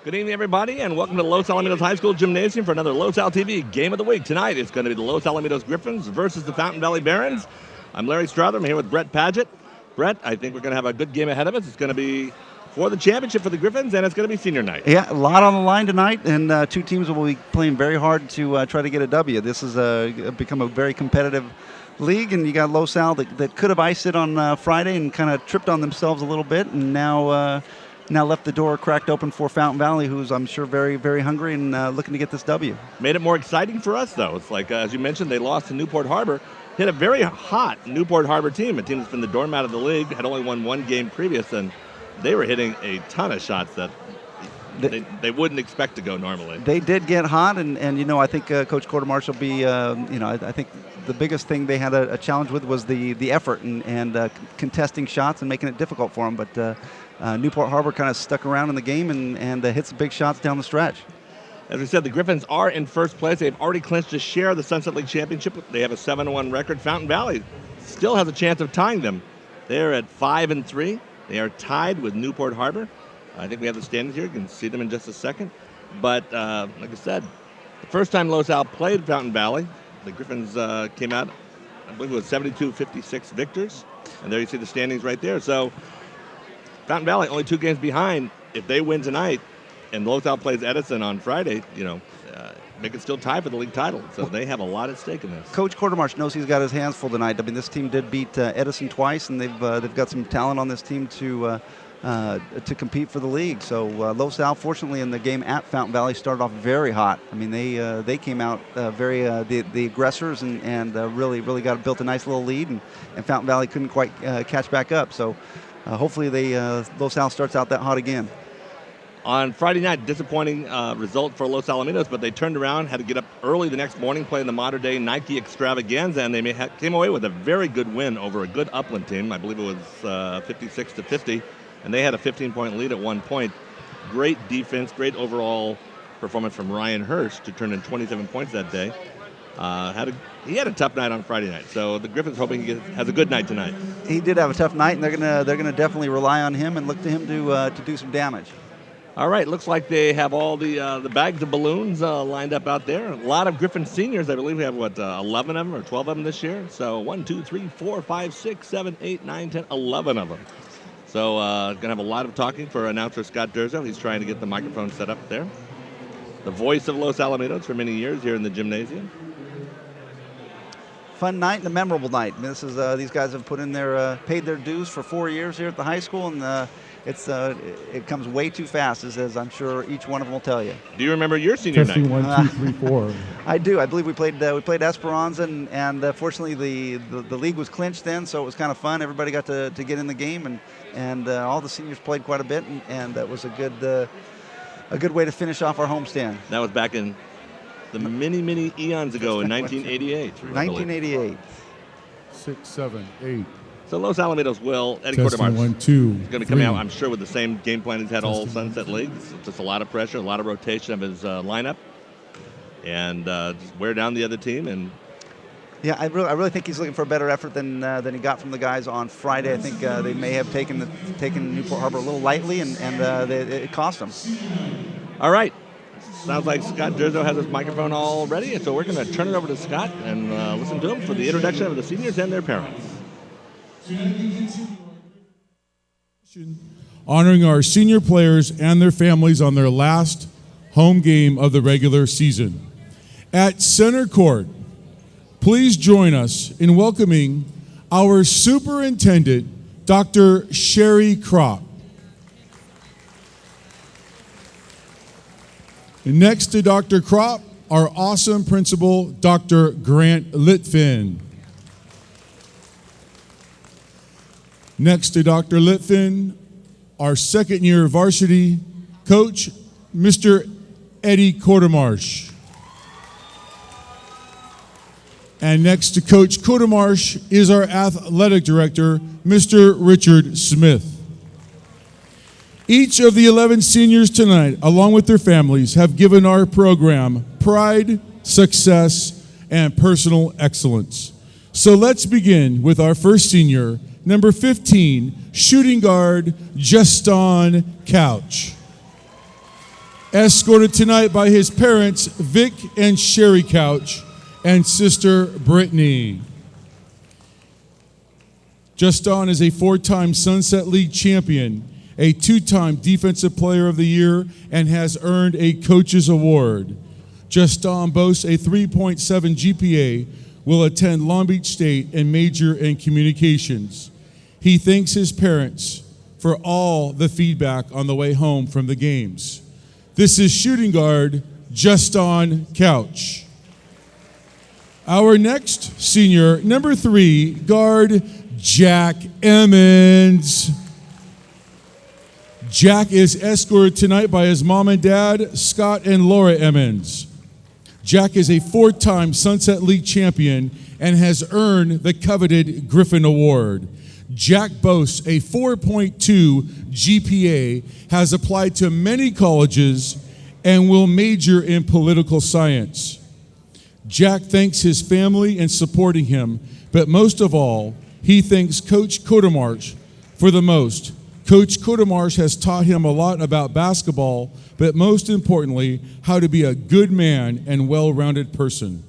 Good evening, everybody, and welcome to the Los Alamitos High School Gymnasium for another Los Al TV Game of the Week. Tonight, it's going to be the Los Alamitos Griffins versus the Fountain Valley Barons. I'm Larry Strother. I'm here with Brett Padgett. Brett, I think we're going to have a good game ahead of us. It's going to be for the championship for the Griffins, and it's going to be senior night. Yeah, a lot on the line tonight, and two teams will be playing very hard to try to get a W. This has become a very competitive league, and you got Los Al that could have iced it on Friday and kind of tripped on themselves a little bit, and now left the door cracked open for Fountain Valley, who's, I'm sure, very, very hungry and looking to get this W. Made it more exciting for us, though. It's like, as you mentioned, they lost to Newport Harbor. Hit a very hot Newport Harbor team, a team that's been the doormat of the league, had only won one game previous, and they were hitting a ton of shots that they wouldn't expect to go normally. They did get hot, and I think Coach Quartermarsh will be, I think the biggest thing they had a challenge with was the effort and contesting shots and making it difficult for them, but Newport Harbor kind of stuck around in the game and hit some big shots down the stretch. As we said, the Griffins are in first place. They've already clinched a share of the Sunset League Championship. They have a 7-1 record. Fountain Valley still has a chance of tying them. They're at 5-3. They are tied with Newport Harbor. I think we have the standings here. You can see them in just a second. But like I said, the first time Los Al played Fountain Valley, the Griffins came out, I believe it was 72-56 victors. And there you see the standings right there. So Fountain Valley only 2 games behind. If they win tonight and Los Al plays Edison on Friday, they can still tie for the league title. So they have a lot at stake in this. Coach Quartermarsh knows he's got his hands full tonight. I mean, this team did beat Edison twice, and they've got some talent on this team to compete for the league. So Los Al, fortunately, in the game at Fountain Valley, started off very hot. I mean, they came out the aggressors and really built a nice little lead, and Fountain Valley couldn't quite catch back up. So hopefully Los Al starts out that hot again. On Friday night, disappointing result for Los Alamitos, but they turned around, had to get up early the next morning, play in the modern-day Nike Extravaganza, and they came away with a very good win over a good Upland team. I believe it was 56-50, and they had a 15-point lead at one point. Great defense, great overall performance from Ryan Hurst, who turned in 27 points that day. He had a tough night on Friday night, so the Griffins hoping he has a good night tonight. He did have a tough night, and they're gonna definitely rely on him and look to him to do some damage. All right, looks like they have all the bags of balloons lined up out there. A lot of Griffin seniors, I believe we have, 11 of them or 12 of them this year? So 1, 2, 3, 4, 5, 6, 7, 8, 9, 10, 11 of them. So going to have a lot of talking for announcer Scott Durzo. He's trying to get the microphone set up there. The voice of Los Alamitos for many years here in the gymnasium. Fun night and a memorable night. I mean, this is these guys have put in paid their dues for 4 years here at the high school, and it comes way too fast, as I'm sure each one of them will tell you. Do you remember your senior night? 1, 2, 3, 4. I do. I believe we played Esperanza, and fortunately the league was clinched then, so it was kind of fun. Everybody got to get in the game, and all the seniors played quite a bit, and that was a good way to finish off our homestand. That was back in the many eons ago in 1988. 1988. 6, 7, 8. So Los Alamitos will, Eddie Testing, Quartermarsh, 1, 2, is going to be coming out, I'm sure, with the same game plan he's had all Sunset League. Just a lot of pressure, a lot of rotation of his lineup, and just wear down the other team. And yeah, I really think he's looking for a better effort than he got from the guys on Friday. I think they may have taken Newport Harbor a little lightly, and it cost them. All right. Sounds like Scott Durzo has his microphone all ready, and so we're going to turn it over to Scott and listen to him for the introduction of the seniors and their parents. Honoring our senior players and their families on their last home game of the regular season. At center court, please join us in welcoming our superintendent, Dr. Sherry Kropp. And next to Dr. Kropp, our awesome principal, Dr. Grant Litfin. Next to Dr. Litfin, our second-year varsity coach, Mr. Eddie Quartermarsh. And next to Coach Quartermarsh is our athletic director, Mr. Richard Smith. Each of the 11 seniors tonight, along with their families, have given our program pride, success, and personal excellence. So let's begin with our first senior, number 15, shooting guard, Justin Couch. escorted tonight by his parents, Vic and Sherry Couch, and sister, Brittany. Justin is a 4-time Sunset League champion, a 2-time Defensive Player of the Year, and has earned a Coach's Award. Justin boasts a 3.7 GPA, will attend Long Beach State and major in communications. He thanks his parents for all the feedback on the way home from the games. This is shooting guard, Justin Couch. Our next senior, number 3, guard, Jack Emmons. Jack is escorted tonight by his mom and dad, Scott and Laura Emmons. Jack is a 4-time Sunset League champion and has earned the coveted Griffin Award. Jack boasts a 4.2 GPA, has applied to many colleges, and will major in political science. Jack thanks his family in supporting him, but most of all, he thanks Coach Codemarch for the most. Coach Codemarch has taught him a lot about basketball, but most importantly, how to be a good man and well-rounded person.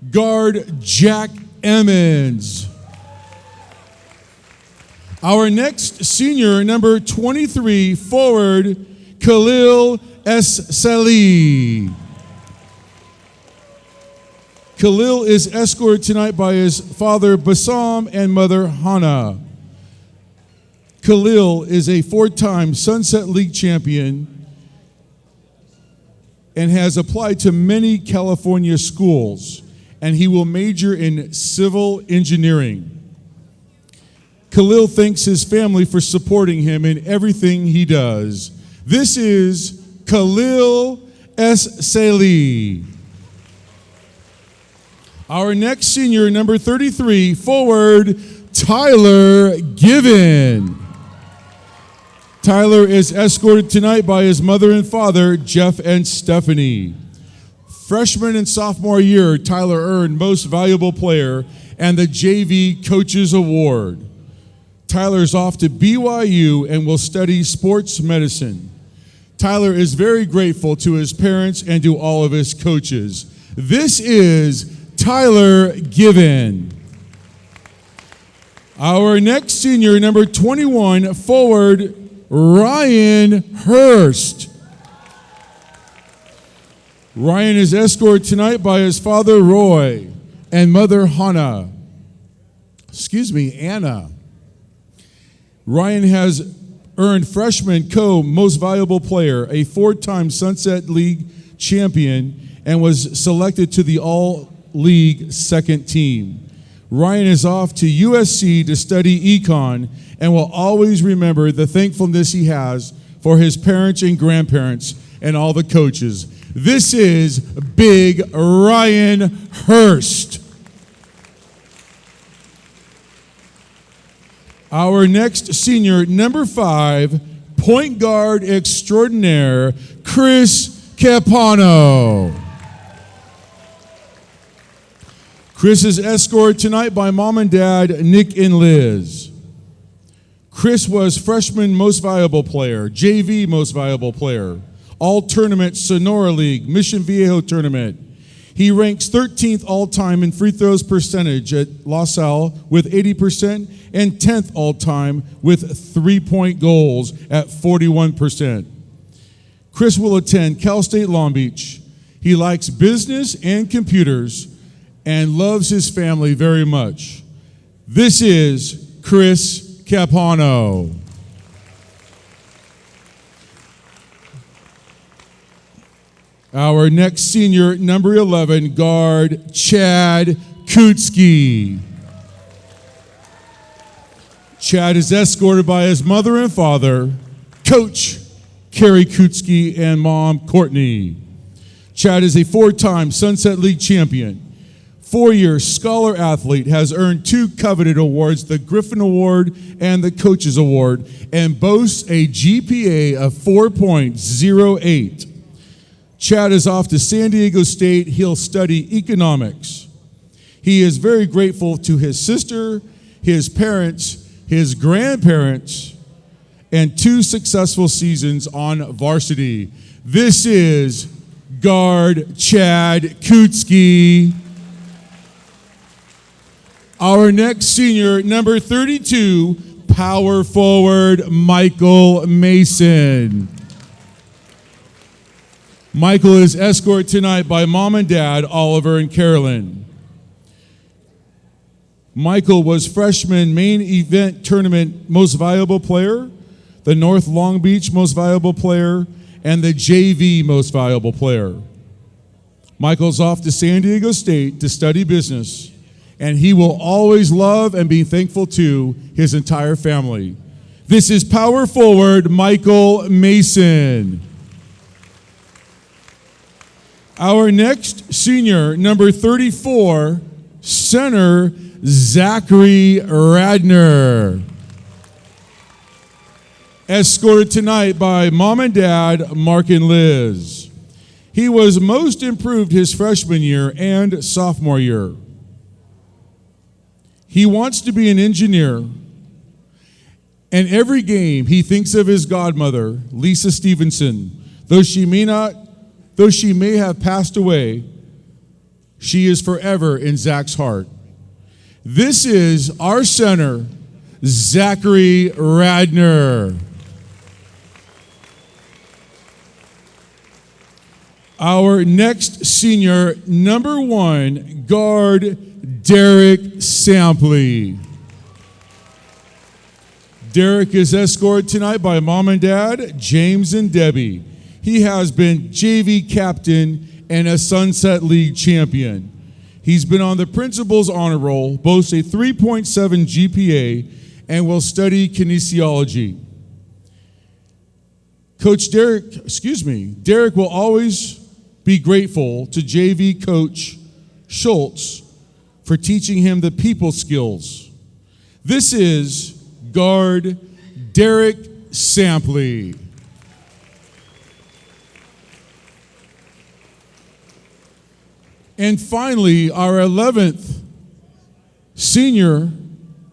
Guard Jack Emmons. Our next senior, number 23, forward, Khalil S. Salih. Khalil is escorted tonight by his father, Bassam, and mother, Hannah. Khalil is a 4-time Sunset League champion and has applied to many California schools, and he will major in civil engineering. Khalil thanks his family for supporting him in everything he does. This is Khalil S. Salih. Our next senior, number 33, forward, Tyler Given. Tyler is escorted tonight by his mother and father, Jeff and Stephanie. Freshman and sophomore year, Tyler earned Most Valuable Player and the JV Coaches Award. Tyler's off to BYU and will study sports medicine. Tyler is very grateful to his parents and to all of his coaches. This is Tyler Given. Our next senior, number 21, forward, Ryan Hurst. Ryan is escorted tonight by his father, Roy, and mother, Anna. Ryan has earned freshman Most Valuable Player, a 4-time Sunset League champion, and was selected to the All-League second team. Ryan is off to USC to study econ and will always remember the thankfulness he has for his parents and grandparents and all the coaches. This is Big Ryan Hurst. Our next senior, number 5, point guard extraordinaire, Chris Capano. Chris is escorted tonight by mom and dad, Nick and Liz. Chris was freshman Most Valuable Player, JV Most Valuable Player, All-Tournament Sonora League, Mission Viejo Tournament. He ranks 13th all-time in free throws percentage at La Salle with 80% and 10th all-time with 3-point goals at 41%. Chris will attend Cal State Long Beach. He likes business and computers and loves his family very much. This is Chris Capano. Our next senior, number 11, guard Chad Kutsky. Chad is escorted by his mother and father, Coach Kerry Kutsky, and mom, Courtney. Chad is a 4-time Sunset League champion, 4-year scholar athlete, has earned 2 coveted awards, the Griffin Award and the Coaches Award, and boasts a GPA of 4.08. Chad is off to San Diego State. He'll study economics. He is very grateful to his sister, his parents, his grandparents, and 2 successful seasons on varsity. This is guard Chad Kutzke. Our next senior, number 32, power forward Michael Mason. Michael is escorted tonight by mom and dad, Oliver and Carolyn. Michael was freshman main event tournament most valuable player, the North Long Beach most valuable player, and the JV most valuable player. Michael's off to San Diego State to study business, and he will always love and be thankful to his entire family. This is power forward Michael Mason. Our next senior, number 34, center Zachary Radner. Escorted tonight by mom and dad, Mark and Liz. He was most improved his freshman year and sophomore year. He wants to be an engineer, and every game he thinks of his godmother, Lisa Stevenson. Though she may have passed away, she is forever in Zach's heart. This is our center, Zachary Radner. Our next senior, number 1, guard Derek Sampley. Derek is escorted tonight by mom and dad, James and Debbie. He has been JV captain and a Sunset League champion. He's been on the Principal's Honor Roll, boasts a 3.7 GPA, and will study kinesiology. Derek will always be grateful to JV coach Schultz for teaching him the people skills. This is guard Derek Sampley. And finally, our 11th senior,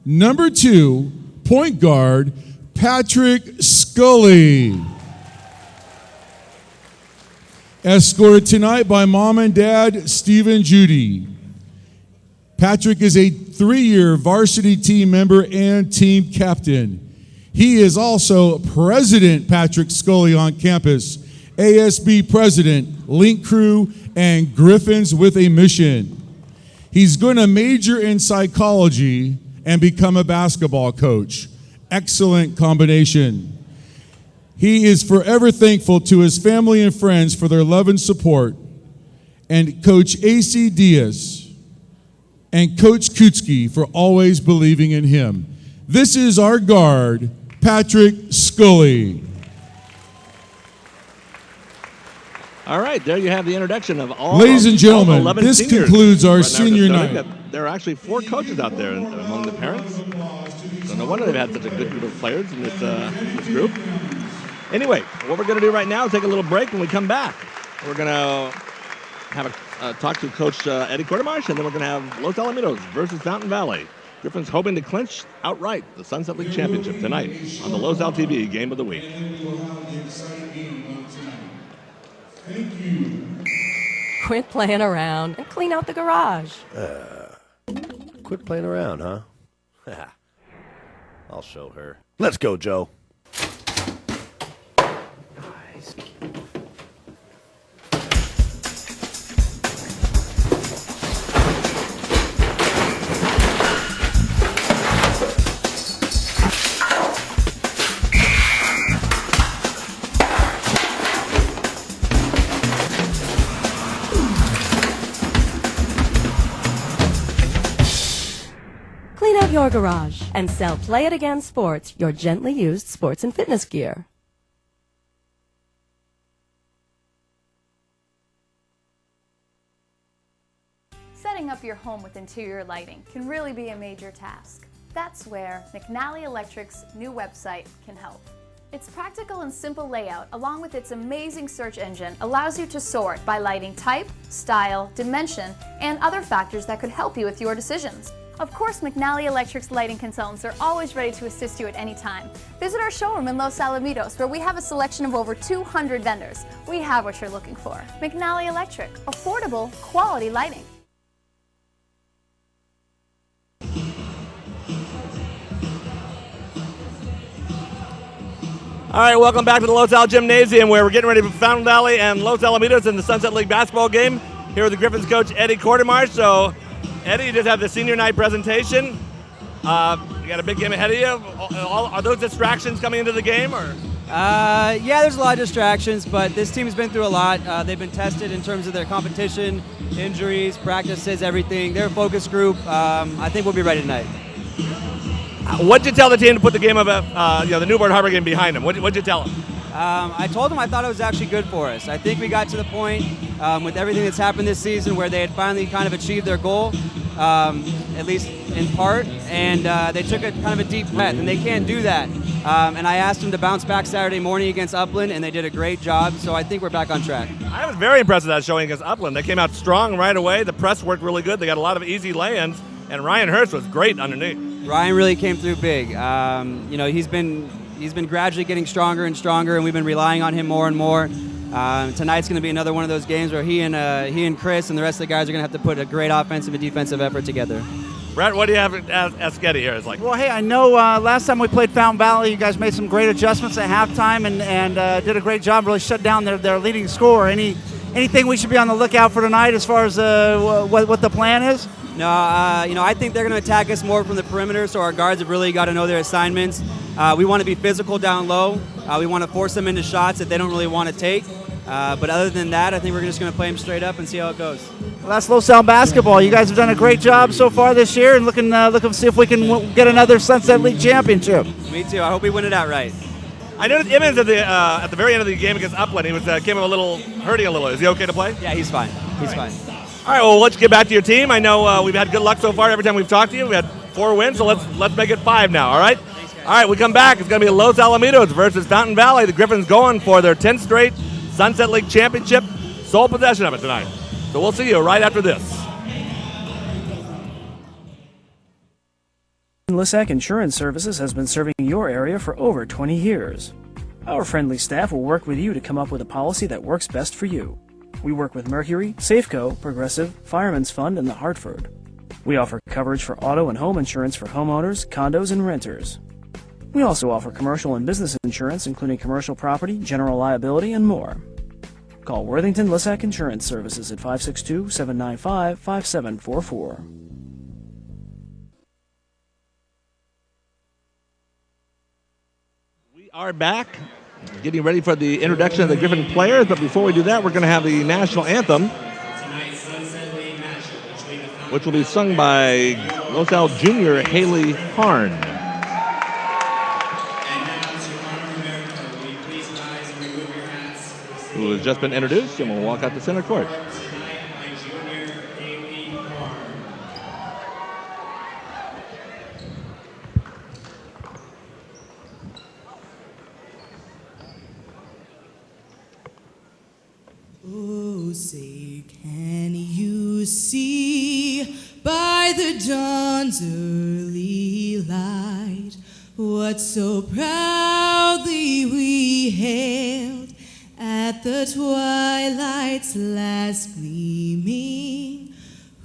number 2, point guard, Patrick Scully. Escorted tonight by mom and dad, Steve and Judy. Patrick is a 3-year varsity team member and team captain. He is also President Patrick Scully on campus, ASB President, Link Crew, and Griffins with a Mission. He's going to major in psychology and become a basketball coach. Excellent combination. He is forever thankful to his family and friends for their love and support, and Coach A.C. Diaz and Coach Kutzke for always believing in him. This is our guard, Patrick Scully. All right, there you have the introduction of all. Ladies and gentlemen, this seniors. concludes our Right now, senior just noting night. that there are actually 4 coaches out there among the parents. So no wonder they've had such a good group of players in this group. Anyway, what we're going to do right now is take a little break. When we come back, we're going to have a talk to Coach Eddie Quartermarsh, and then we're going to have Los Alamitos versus Fountain Valley. Griffins hoping to clinch outright the Sunset League Championship tonight on the Los Al TV Game of the Week. Thank you. Quit playing around and clean out the garage. Quit playing around, huh? I'll show her. Let's go, Joe. Nice. Clean out your garage and sell Play It Again Sports, your gently used sports and fitness gear. Setting up your home with interior lighting can really be a major task. That's where McNally Electric's new website can help. Its practical and simple layout, along with its amazing search engine, allows you to sort by lighting type, style, dimension, and other factors that could help you with your decisions. Of course, McNally Electric's lighting consultants are always ready to assist you at any time. Visit our showroom in Los Alamitos, where we have a selection of over 200 vendors. We have what you're looking for. McNally Electric, affordable, quality lighting. All right, welcome back to the Los Al Gymnasium, where we're getting ready for Fountain Valley and Los Alamitos in the Sunset League basketball game. Here with the Griffins coach, Eddie Quartermarsh. So, Eddie, you just have the senior night presentation. You got a big game ahead of you. Are those distractions coming into the game, or? Yeah, there's a lot of distractions, but this team's been through a lot. They've been tested in terms of their competition, injuries, practices, everything. They're a focus group. I think we'll be ready tonight. What did you tell the team to put the game of the Newport Harbor game behind them? What did you tell them? I told them I thought it was actually good for us. I think we got to the point with everything that's happened this season where they had finally kind of achieved their goal, at least in part, and they took a kind of a deep breath, and they can't do that. And I asked them to bounce back Saturday morning against Upland, and they did a great job, so I think we're back on track. I was very impressed with that showing against Upland. They came out strong right away. The press worked really good. They got a lot of easy lay-ins, and Ryan Hurst was great underneath. Ryan really came through big. He's been gradually getting stronger and stronger, and we've been relying on him more and more. Tonight's going to be another one of those games where he and Chris and the rest of the guys are going to have to put a great offensive and defensive effort together. Brett, what do you have as Getty here? It's like, well, hey, I know last time we played Fountain Valley, you guys made some great adjustments at halftime and did a great job, really shut down their leading scorer. Anything we should be on the lookout for tonight as far as what the plan is? No, I think they're going to attack us more from the perimeter, so our guards have really got to know their assignments. We want to be physical down low. We want to force them into shots that they don't really want to take. But other than that, I think we're just going to play them straight up and see how it goes. Well, that's Los Al basketball. You guys have done a great job so far this year, and looking to see if we can get another Sunset League championship. Me too. I hope we win it outright. I noticed Emmons at the very end of the game against Upland. He came hurting a little. Is he okay to play? Yeah, he's fine. He's fine. All right, well, let's get back to your team. I know we've had good luck so far every time we've talked to you. We had 4 wins, so let's make it 5 now, all right? All right, we come back. It's going to be Los Alamitos versus Fountain Valley. The Griffins going for their 10th straight Sunset League championship. Sole possession of it tonight. So we'll see you right after this. Lissac Insurance Services has been serving your area for over 20 years. Our friendly staff will work with you to come up with a policy that works best for you. We work with Mercury, Safeco, Progressive, Fireman's Fund, and the Hartford. We offer coverage for auto and home insurance for homeowners, condos, and renters. We also offer commercial and business insurance, including commercial property, general liability, and more. Call Worthington Lissac Insurance Services at 562-795-5744. We are back, getting ready for the introduction of the Griffin players, but before we do that, we're going to have the national anthem, which will be sung by Los Al Junior Haley Harn. Who has just been introduced, and will walk out to center court. Oh, say, can you see by the dawn's early light what so proudly we hailed at the twilight's last gleaming,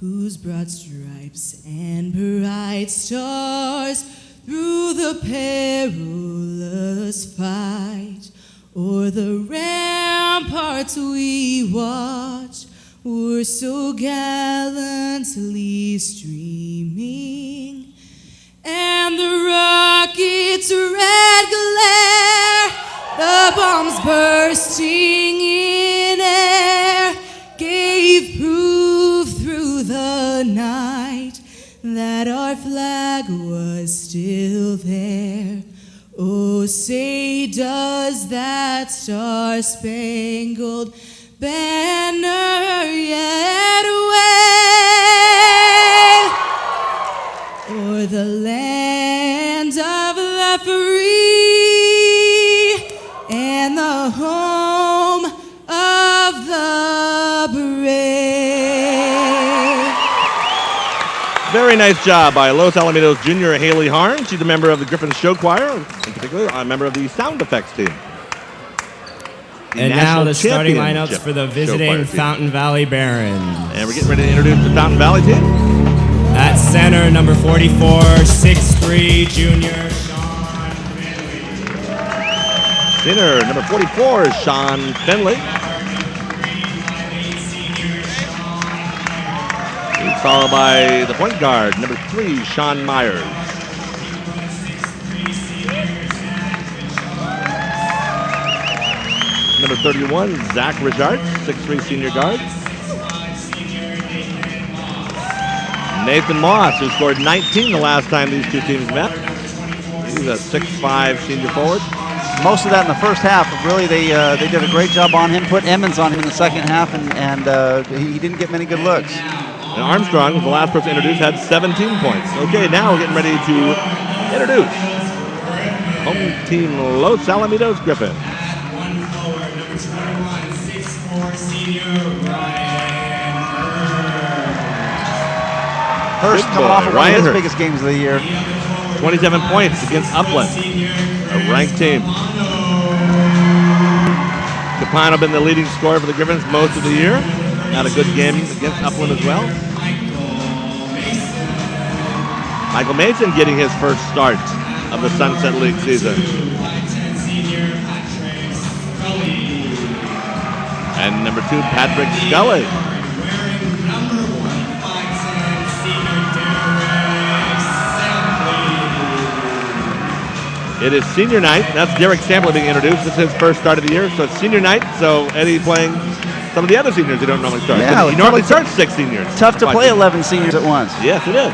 whose broad stripes and bright stars through the perilous fight o'er the ramparts we watched were so gallantly streaming, and the rocket's red glare, the bombs bursting in air, gave proof through the night that our flag was still there. Oh, say, does that star-spangled banner yet wave o'er the land of the free and the home of the brave? Very nice job by Los Alamitos junior Haley Harn. She's a member of the Griffins Show Choir, in particular a member of the sound effects team. And now the starting Championship lineups for the Show visiting Choir team. Fountain Valley Barons. And we're getting ready to introduce the Fountain Valley team. At center, number 44, 6'3", junior Sean Finley. Center, number 44 is Sean Finley. He's followed by the point guard, number 3, Sean Myers. Number 31, Zach Richard, 6'3" senior guard. Nathan Moss, who scored 19 the last time these two teams met. He's a 6'5" senior forward. Most of that in the first half. Really, they did a great job on him. Put Emmons on him in the second half, and he didn't get many good looks. And Armstrong, was the last person introduced, had 17 points. Okay, now we're getting ready to introduce home team Los Alamitos Griffins. Hurst Good coming boy, off of one Ryan of his Hurst. biggest games of the year. 27 points against Upland, a ranked team. Capano been the leading scorer for the Griffins most of the year. Had a good game against Upland as well. Michael Mason getting his first start of the Sunset League season. And number 2, Patrick Scully. It is senior night. That's Derek Sample being introduced. This is his first start of the year, so it's senior night. So Eddie playing some of the other seniors who don't normally start. Yeah, He normally starts 6 seniors. Tough to play 11 seniors at once. Yes, it is.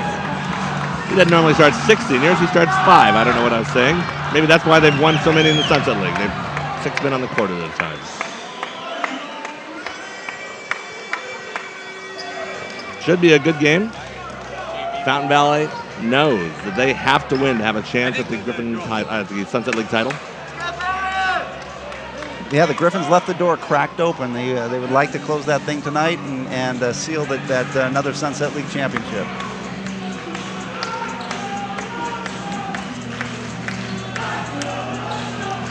He doesn't normally start 6 seniors. He starts 5. I don't know what I was saying. Maybe that's why they've won so many in the Sunset League. They've 6 been on the court at a time. Should be a good game. Fountain Valley knows that they have to win to have a chance at the the Sunset League title. Yeah, the Griffins left the door cracked open. They would like to close that thing tonight and seal that another Sunset League championship.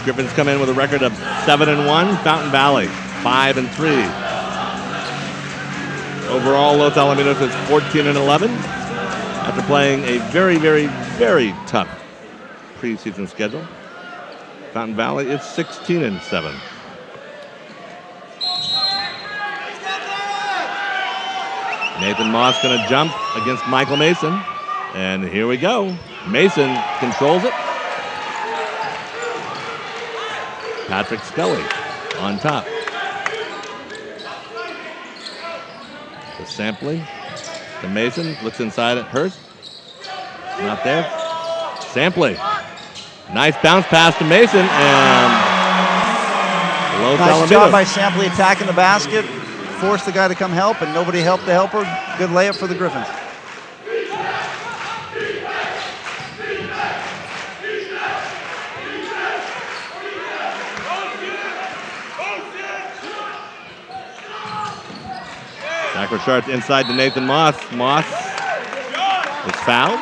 Griffins come in with a record of 7-1. Fountain Valley 5-3. Overall, Los Alamitos is 14-11 after playing a very, very, very tough preseason schedule. Fountain Valley is 16-7. Nathan Moss going to jump against Michael Mason. And here we go. Mason controls it. Patrick Scully on top. To Sampley. To Mason. Looks inside at Hurst. Not there. Sampley. Nice bounce pass to Mason. And Los Nice Alamitos. job by Sampley attacking the basket. Forced the guy to come help, and nobody helped the helper. Good layup for the Griffins. Zach Richards inside to Nathan Moss. Moss is fouled.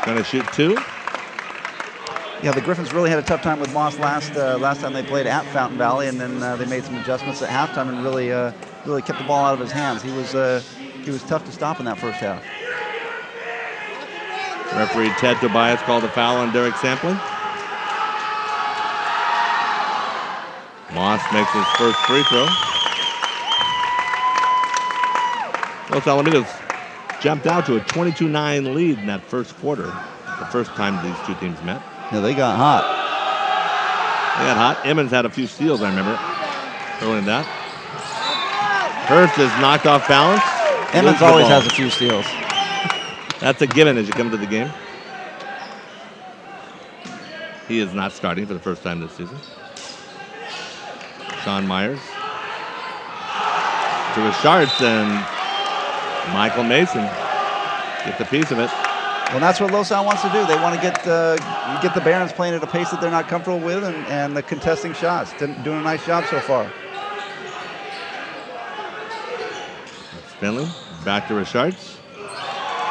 Going to shoot 2. Yeah, the Griffins really had a tough time with Moss last time they played at Fountain Valley, and then they made some adjustments at halftime and really kept the ball out of his hands. He was tough to stop in that first half. Referee Ted Tobias called a foul on Derek Sampley. Moss makes his first free throw. Los Alamitos jumped out to a 22-9 lead in that first quarter. The first time these two teams met. Yeah, they got hot. They got hot. Emmons had a few steals, I remember, early in that. Hurst is knocked off balance. Emmons always has a few steals. That's a given as you come to the game. He is not starting for the first time this season. Sean Myers. To Richards, and Michael Mason gets a piece of it. Well, that's what Los Al wants to do. They want to get the Barons playing at a pace that they're not comfortable with, and the contesting shots. Doing a nice job so far. Finley back to Richards.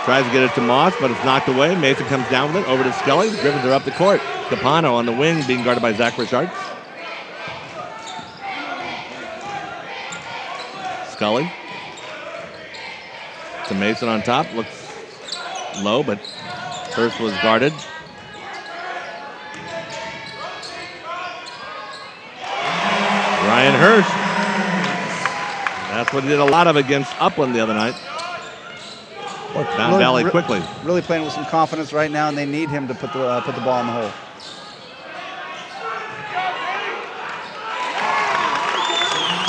Tries to get it to Moss, but it's knocked away. Mason comes down with it. Over to Scully. The Griffins are up the court. Capano on the wing being guarded by Zach Richards. Scully. To Mason on top. Looks low, but Hurst was guarded. Ryan Hurst. That's what he did a lot of against Upland the other night. Fountain Valley quickly. Really playing with some confidence right now, and they need him to put the ball in the hole.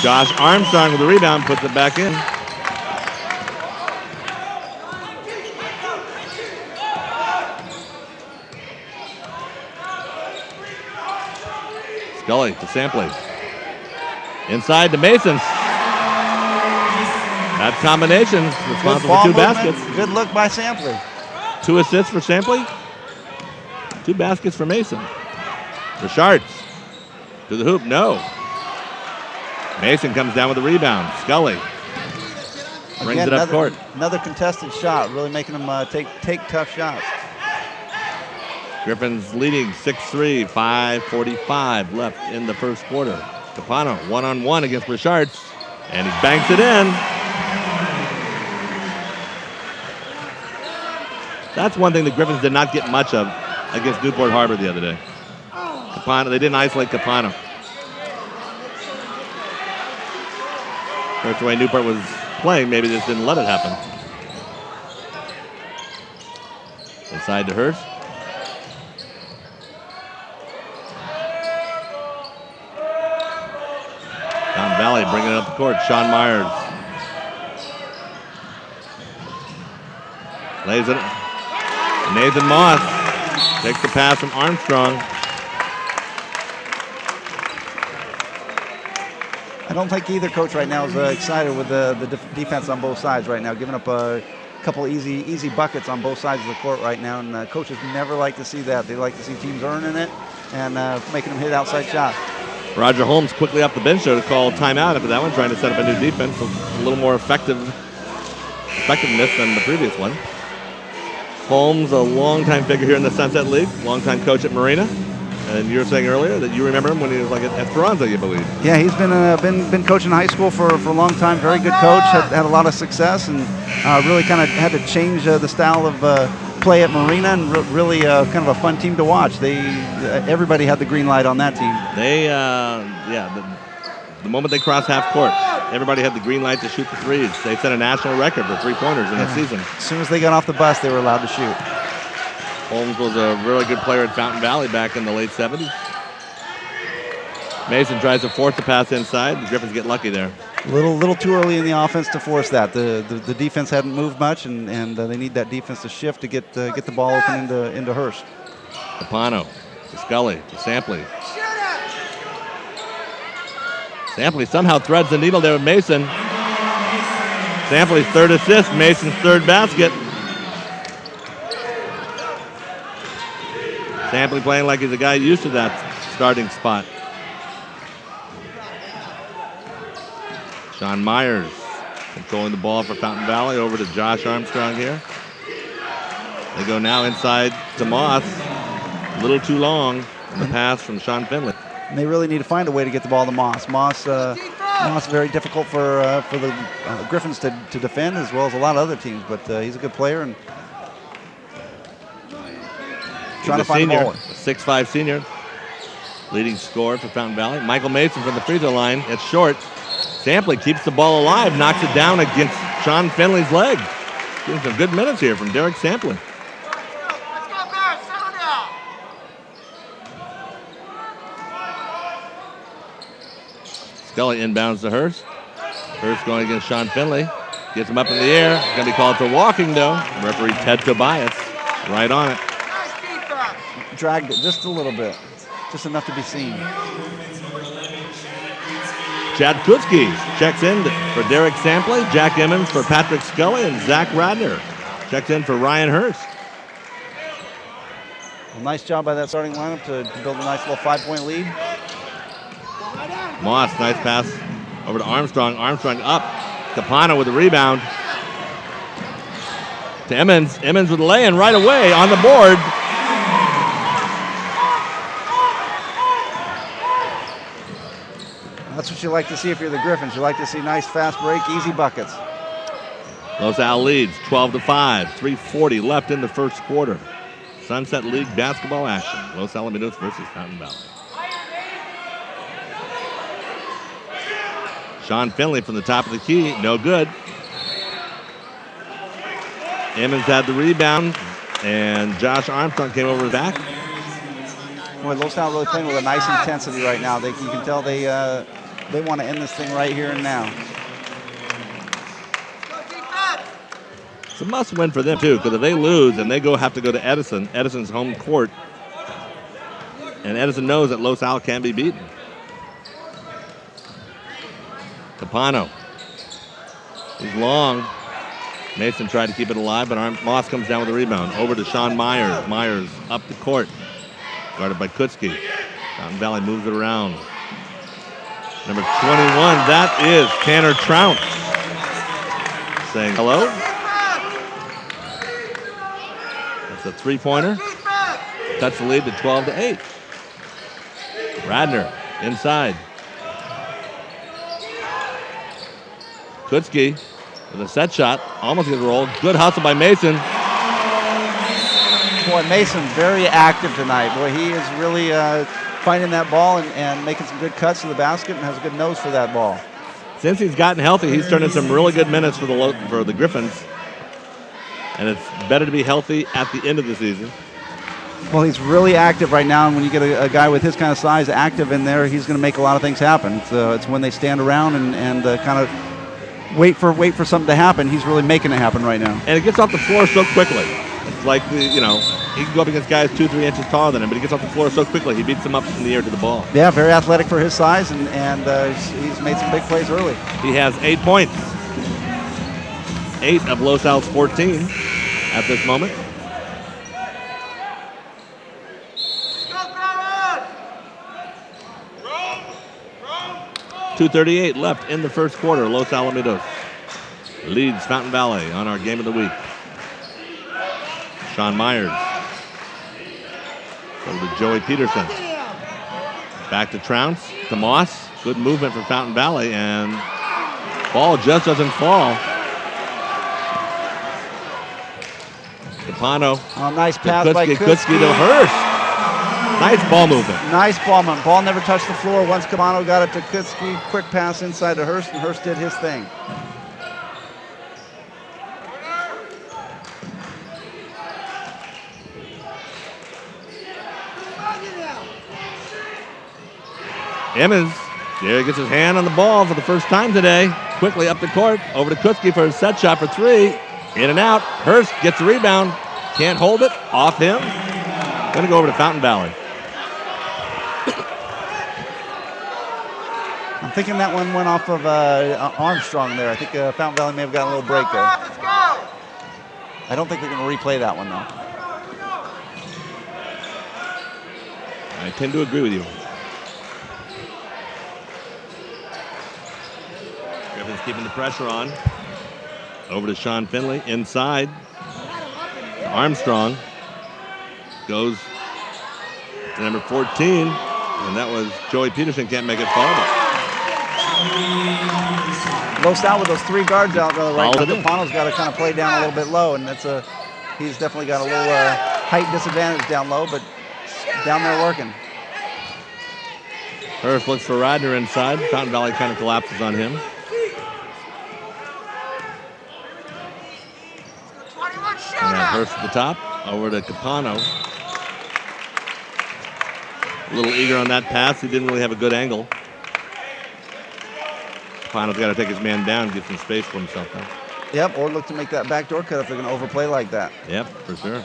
Josh Armstrong with the rebound, puts it back in. Scully to Sampley. Inside to Masons. That combination responsible for 2 baskets. Good look by Sampley. 2 assists for Sampley. 2 baskets for Mason. Richards to the hoop, no. Mason comes down with the rebound. Scully brings it up court. Another contested shot, really making them take tough shots. Griffins leading 6-3, 5:45 left in the first quarter. Capano one-on-one against Richards, and he banks it in. That's one thing the Griffins did not get much of against Newport Harbor the other day. Capano, they didn't isolate Capano. That's the way Newport was playing. Maybe just didn't let it happen. Inside to Hurst. Fountain Valley bringing it up the court. Sean Myers. Lays it. Nathan Moss takes the pass from Armstrong. I don't think either coach right now is excited with the defense on both sides right now, giving up a couple easy buckets on both sides of the court right now, and coaches never like to see that. They like to see teams earning it and making them hit outside shots. Roger Holmes quickly off the bench there to call timeout after that one, trying to set up a new defense, a little more effectiveness than the previous one. Holmes, a longtime figure here in the Sunset League, longtime coach at Marina. And you were saying earlier that you remember him when he was like at Esperanza, you believe? Yeah, he's been coaching high school for a long time. Very good coach. Had a lot of success, and really kind of had to change the style of play at Marina, and really kind of a fun team to watch. Everybody had the green light on that team. The moment they crossed half court, everybody had the green light to shoot the threes. They set a national record for 3-pointers in the season. As soon as they got off the bus, they were allowed to shoot. Holmes was a really good player at Fountain Valley back in the late 70s. Mason tries to force the pass inside. The Griffins get lucky there. A little too early in the offense to force that. The defense hadn't moved much, and they need that defense to shift to get the ball open into Hurst. Capano to Scully to Sampley. Sampley somehow threads the needle there with Mason. Sampley's 3rd assist, Mason's 3rd basket. Sampley playing like he's a guy used to that starting spot. Sean Myers controlling the ball for Fountain Valley. Over to Josh Armstrong here. They go now inside to Moss. A little too long in the pass from Sean Finley. And they really need to find a way to get the ball to Moss. Moss very difficult for the Griffins to defend, as well as a lot of other teams. But he's a good player, and trying to find the ball. A 6'5" senior, leading scorer for Fountain Valley. Michael Mason from the free throw line. It's short. Sampley keeps the ball alive, knocks it down against Sean Finley's leg. Getting some good minutes here from Derek Sampley. Scully inbounds to Hurst. Hurst going against Sean Finley. Gets him up in the air. It's going to be called for walking, though. Referee Ted Tobias right on it. Dragged it just a little bit. Just enough to be seen. Chad Kutzke checks in for Derek Sampley. Jack Emmons for Patrick Scully. And Zach Radner checks in for Ryan Hurst. Well, nice job by that starting lineup to build a nice little 5-point lead. Moss, nice pass over to Armstrong. Armstrong up. Capano with the rebound. to Emmons. Emmons with a lay-in right away on the board. That's what you like to see if you're the Griffins. You like to see nice, fast break, easy buckets. Los Al leads 12-5. 3:40 left in the first quarter. Sunset League basketball action. Los Alamitos versus Fountain Valley. Sean Finley from the top of the key, no good. Emmons had the rebound, and Josh Armstrong came over his back. Boy, Los Al really playing with a nice intensity right now. You can tell they want to end this thing right here and now. It's a must-win for them too, because if they lose and they have to go to Edison's home court, and Edison knows that Los Al can be beaten. Capano. He's long. Mason tried to keep it alive, but Moss comes down with the rebound. Over to Sean Myers. Myers up the court. Guarded by Kutzke. Fountain Valley moves it around. Number 21, that is Tanner Trounce. Saying hello. That's a three-pointer. Cuts the lead to 12-8. Radner inside. Kutzke with a set shot. Almost gets rolled. Good hustle by Mason. Boy, Mason's very active tonight. Boy, he is really finding that ball and making some good cuts to the basket and has a good nose for that ball. Since he's gotten healthy, he's turned in some really good minutes for the Griffins. And it's better to be healthy at the end of the season. Well, he's really active right now, and when you get a guy with his kind of size active in there, he's going to make a lot of things happen. So it's when they stand around and kind of wait for something to happen. He's really making it happen right now. And it gets off the floor so quickly. It's like, he can go up against guys 2-3 inches taller than him, but he gets off the floor so quickly, he beats them up in the air to the ball. Yeah, very athletic for his size, and he's made some big plays early. He has 8 points. 8 of Los Al's 14 at this moment. .238 left in the first quarter. Los Alamitos leads Fountain Valley on our game of the week. Sean Myers. Over to Joey Peterson. Back to Trounce, to Moss. Good movement for Fountain Valley, and ball just doesn't fall. Capano. Oh, nice pass by Kutzke to Hurst. Nice ball movement. Nice ball movement. Ball never touched the floor. Once Capano got it to Kutzke, quick pass inside to Hurst, and Hurst did his thing. Emmons, there gets his hand on the ball for the first time today. Quickly up the court, over to Kutzke for a set shot for 3. In and out. Hurst gets the rebound. Can't hold it. Off him. Going to go over to Fountain Valley. I'm thinking that one went off of Armstrong there. I think Fountain Valley may have gotten a little break there. I don't think they're going to replay that one, though. I tend to agree with you. Griffins keeping the pressure on. Over to Sean Finley, inside. Armstrong goes to number 14, and that was Joey Peterson. Can't make it fall. Los Al with those 3 guards out there right now. Capano's got to kind of play down a little bit low, and he's definitely got a little height disadvantage down low, but down there working. Hurst looks for Radner inside. Fountain Valley kind of collapses on him. And Hurst at the top, over to Capano. A little eager on that pass. He didn't really have a good angle. Capano's got to take his man down and get some space for himself now. Yep, or look to make that backdoor cut if they're going to overplay like that. Yep, for sure.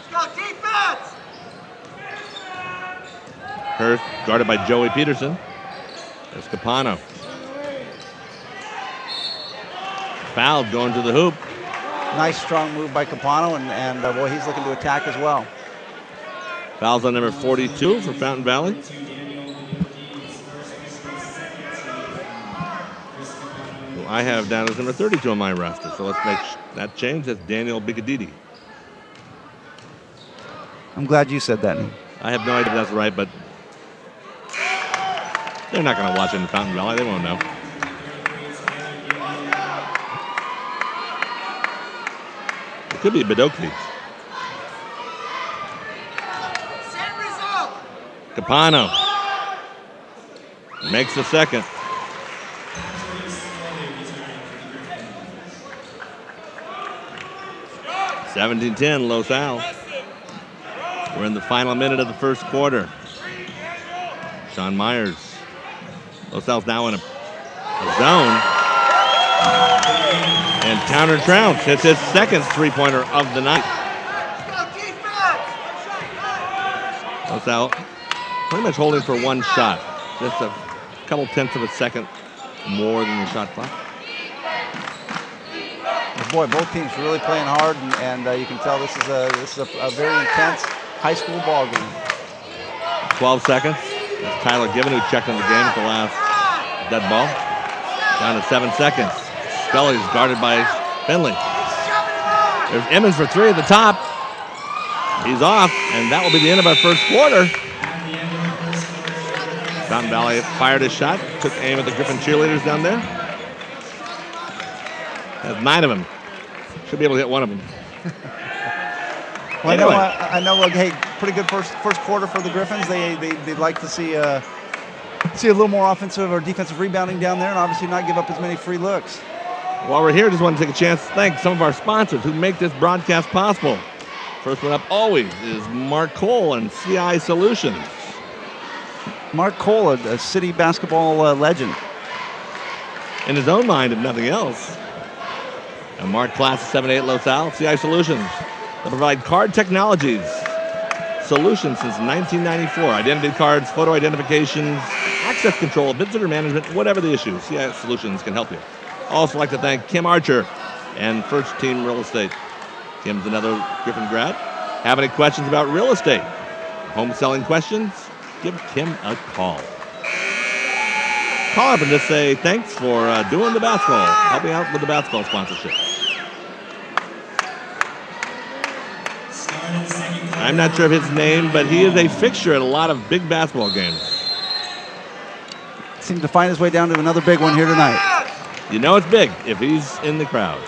Hurst guarded by Joey Peterson. There's Capano. Fouled going to the hoop. Nice strong move by Capano, and boy, he's looking to attack as well. Fouls on number 42 for Fountain Valley. Who I have down as number 32 on my roster, so let's make that change. That's Daniel Bigadidi. I'm glad you said that. I have no idea if that's right, but they're not going to watch it in Fountain Valley. They won't know. It could be Badokli. Capano makes the second. (17-10) Los Al. We're in the final minute of the first quarter. Sean Myers. Los Al's now in a zone. And Towner Trounce hits his second three-pointer of the night. Los Al pretty much holding for one shot. Just a couple tenths of a second more than the shot clock. Boy, both teams really playing hard, and you can tell this is a very intense high school ball game. 12 seconds. It's Tyler Given who checked in the game at the last dead ball. Down to 7 seconds. Scully's guarded by Finley. There's Emmons for three at the top. He's off, and that will be the end of our first quarter. Fountain Valley fired his shot, took aim at the Griffin cheerleaders down there. Has 9 of them. Should be able to hit one of them. Well, anyway. I know. Hey, pretty good first quarter for the Griffins. They'd like to see a little more offensive or defensive rebounding down there, and obviously not give up as many free looks. While we're here, just want to take a chance to thank some of our sponsors who make this broadcast possible. First one up always is Mark Cole and CI Solutions. Mark Cole, a city basketball legend. In his own mind, if nothing else. And Mark Class of 7-8 Los Al, CI Solutions. They provide card technologies solutions since 1994. Identity cards, photo identifications, access control, visitor management, whatever the issue, CI Solutions can help you. Also like to thank Kim Archer and First Team Real Estate. Kim's another Griffin grad. Have any questions about real estate? Home selling questions? Give Kim a call. Call up and just say thanks for doing the basketball, helping out with the basketball sponsorship. I'm not sure of his name, but he is a fixture at a lot of big basketball games. Seems to find his way down to another big one here tonight. You know it's big if he's in the crowd.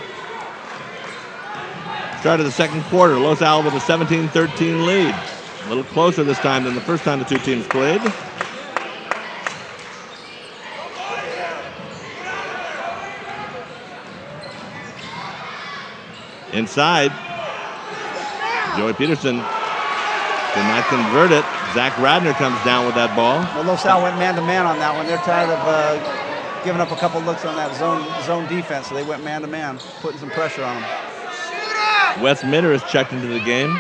Start of the second quarter, Los Al with a 17-13 lead. A little closer this time than the first time the two teams played. Inside, Joey Peterson did not convert it. Zach Radner comes down with that ball. Well, Los Al went man-to-man on that one. They're tired of giving up a couple looks on that zone defense, so they went man-to-man, putting some pressure on them. Wes Mitter is checked into the game.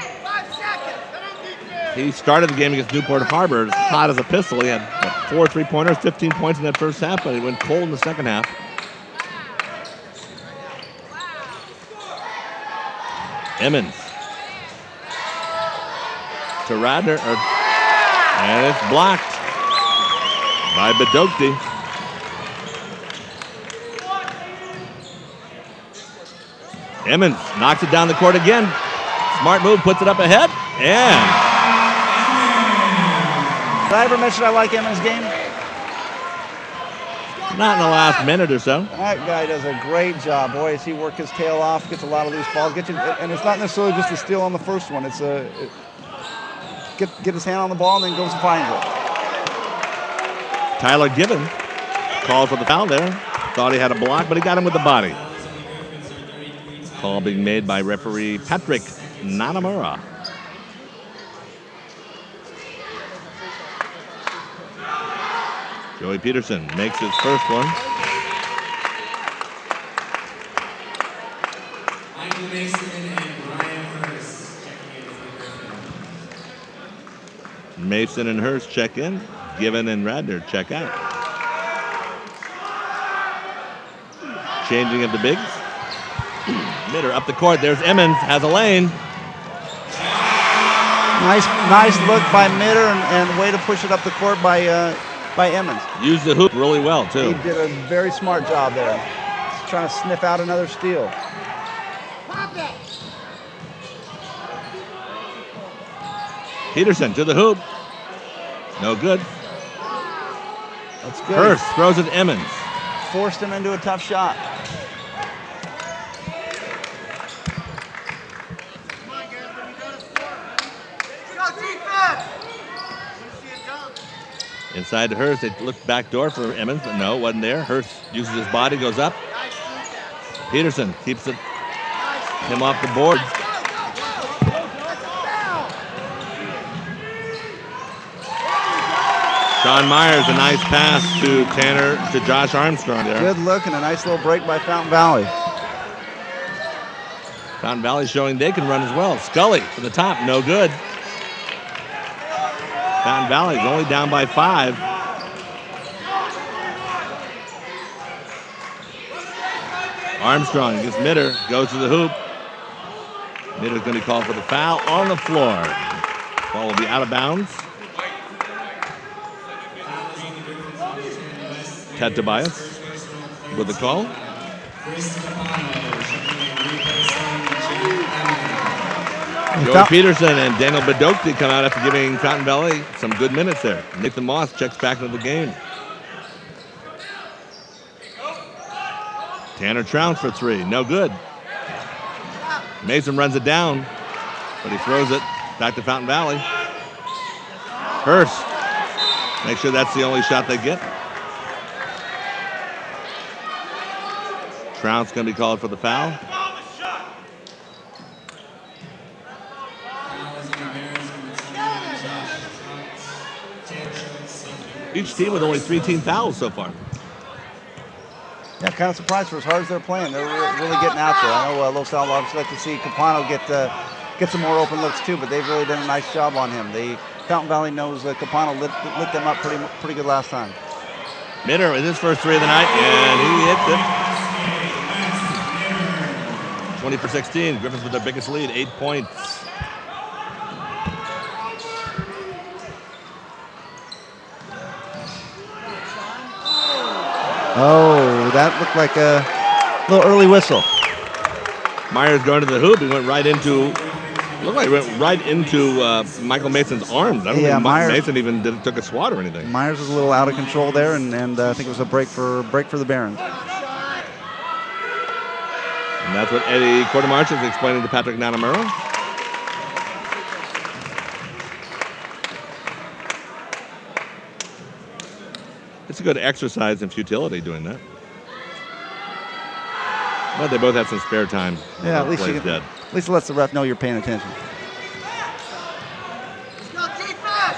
He started the game against Newport Harbor as hot as a pistol. He had 4 3-pointers, 15 points in that first half, but he went cold in the second half. Emmons to Radner, and it's blocked by Badokti. Emmons knocks it down the court again. Smart move, puts it up ahead, and... Did I ever mention I like Emmons' game? Not in the last minute or so. That guy does a great job. Boy, does he work his tail off, gets a lot of loose balls. And it's not necessarily just a steal on the first one. It's get his hand on the ball and then goes and finds it. Tyler Given called for the foul there. Thought he had a block, but he got him with the body. Call being made by referee Patrick Nanamura. Joey Peterson makes his first one. Michael Mason and Ryan Hurst checking in for the Griffins. Mason and Hurst check in. Given and Radner check out. Changing of the bigs. Mitter up the court. There's Emmons, has a lane. Nice look by Mitter and way to push it up the court by Emmons. Used the hoop really well, too. He did a very smart job there. Just trying to sniff out another steal. Peterson to the hoop. No good. That's good. Hurst throws it to Emmons. Forced him into a tough shot. Inside to Hurst. They looked back door for Emmons, but no, wasn't there. Hurst uses his body, goes up. Peterson keeps him off the board. Sean Myers, a nice pass to Josh Armstrong there. Good look and a nice little break by Fountain Valley. Fountain Valley showing they can run as well. Scully to the top, no good. Fountain Valley is only down by 5. Armstrong gets Mitter, goes to the hoop. Mitter's going to be called for the foul on the floor. Ball will be out of bounds. Ted Tobias with the call. Joey Peterson and Daniel Bedokti come out after giving Fountain Valley some good minutes there. Nathan Moss checks back into the game. Tanner Trounce for 3, no good. Mason runs it down, but he throws it back to Fountain Valley. Hurst, make sure that's the only shot they get. Trounce going to be called for the foul. Each team with only 3 team fouls so far. Yeah, kind of surprised for as hard as they're playing. They're really getting after it. I know Los Al obviously like to see Capano get some more open looks too, but they've really done a nice job on him. Fountain Valley knows Capano lit them up pretty good last time. Mitter with his first 3 of the night, and he hits it. 20 for 16. Griffins with their biggest lead, 8 points. Oh, that looked like a little early whistle. Myers going to the hoop. He went right into, looked like he went right into Michael Mason's arms. I don't think Mason even took a swat or anything. Myers was a little out of control there, and I think it was a break for the Barons. And that's what Eddie Quartermarch is explaining to Patrick Nanamura. It's a good exercise in futility doing that. But they both had some spare time. Yeah, at least it lets the ref know you're paying attention. Go defense!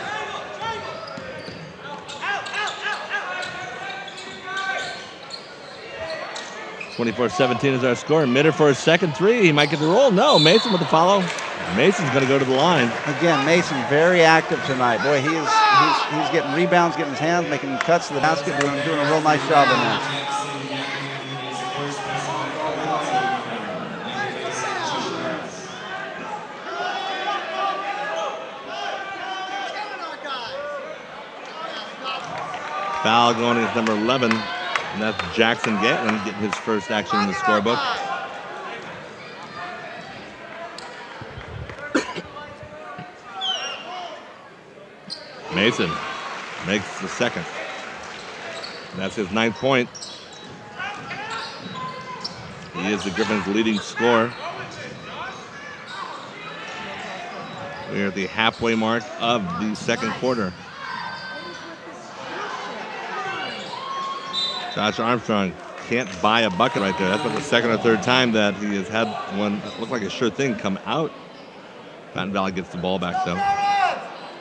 24-17 is our score. Mitter for his second 3. He might get the roll. No, Mason with the follow. Mason's going to go to the line. Again, Mason very active tonight. Boy, he's getting rebounds, getting his hands, making cuts to the basket, doing a real nice job in that. Foul going against number 11, and that's Jackson Gatlin getting his first action in the scorebook. Mason makes the second. That's his 9th point. He is the Griffins' leading scorer. We are at the halfway mark of the second quarter. Josh Armstrong can't buy a bucket right there. That's about the second or third time that he has had one that looked like a sure thing come out. Fountain Valley gets the ball back though.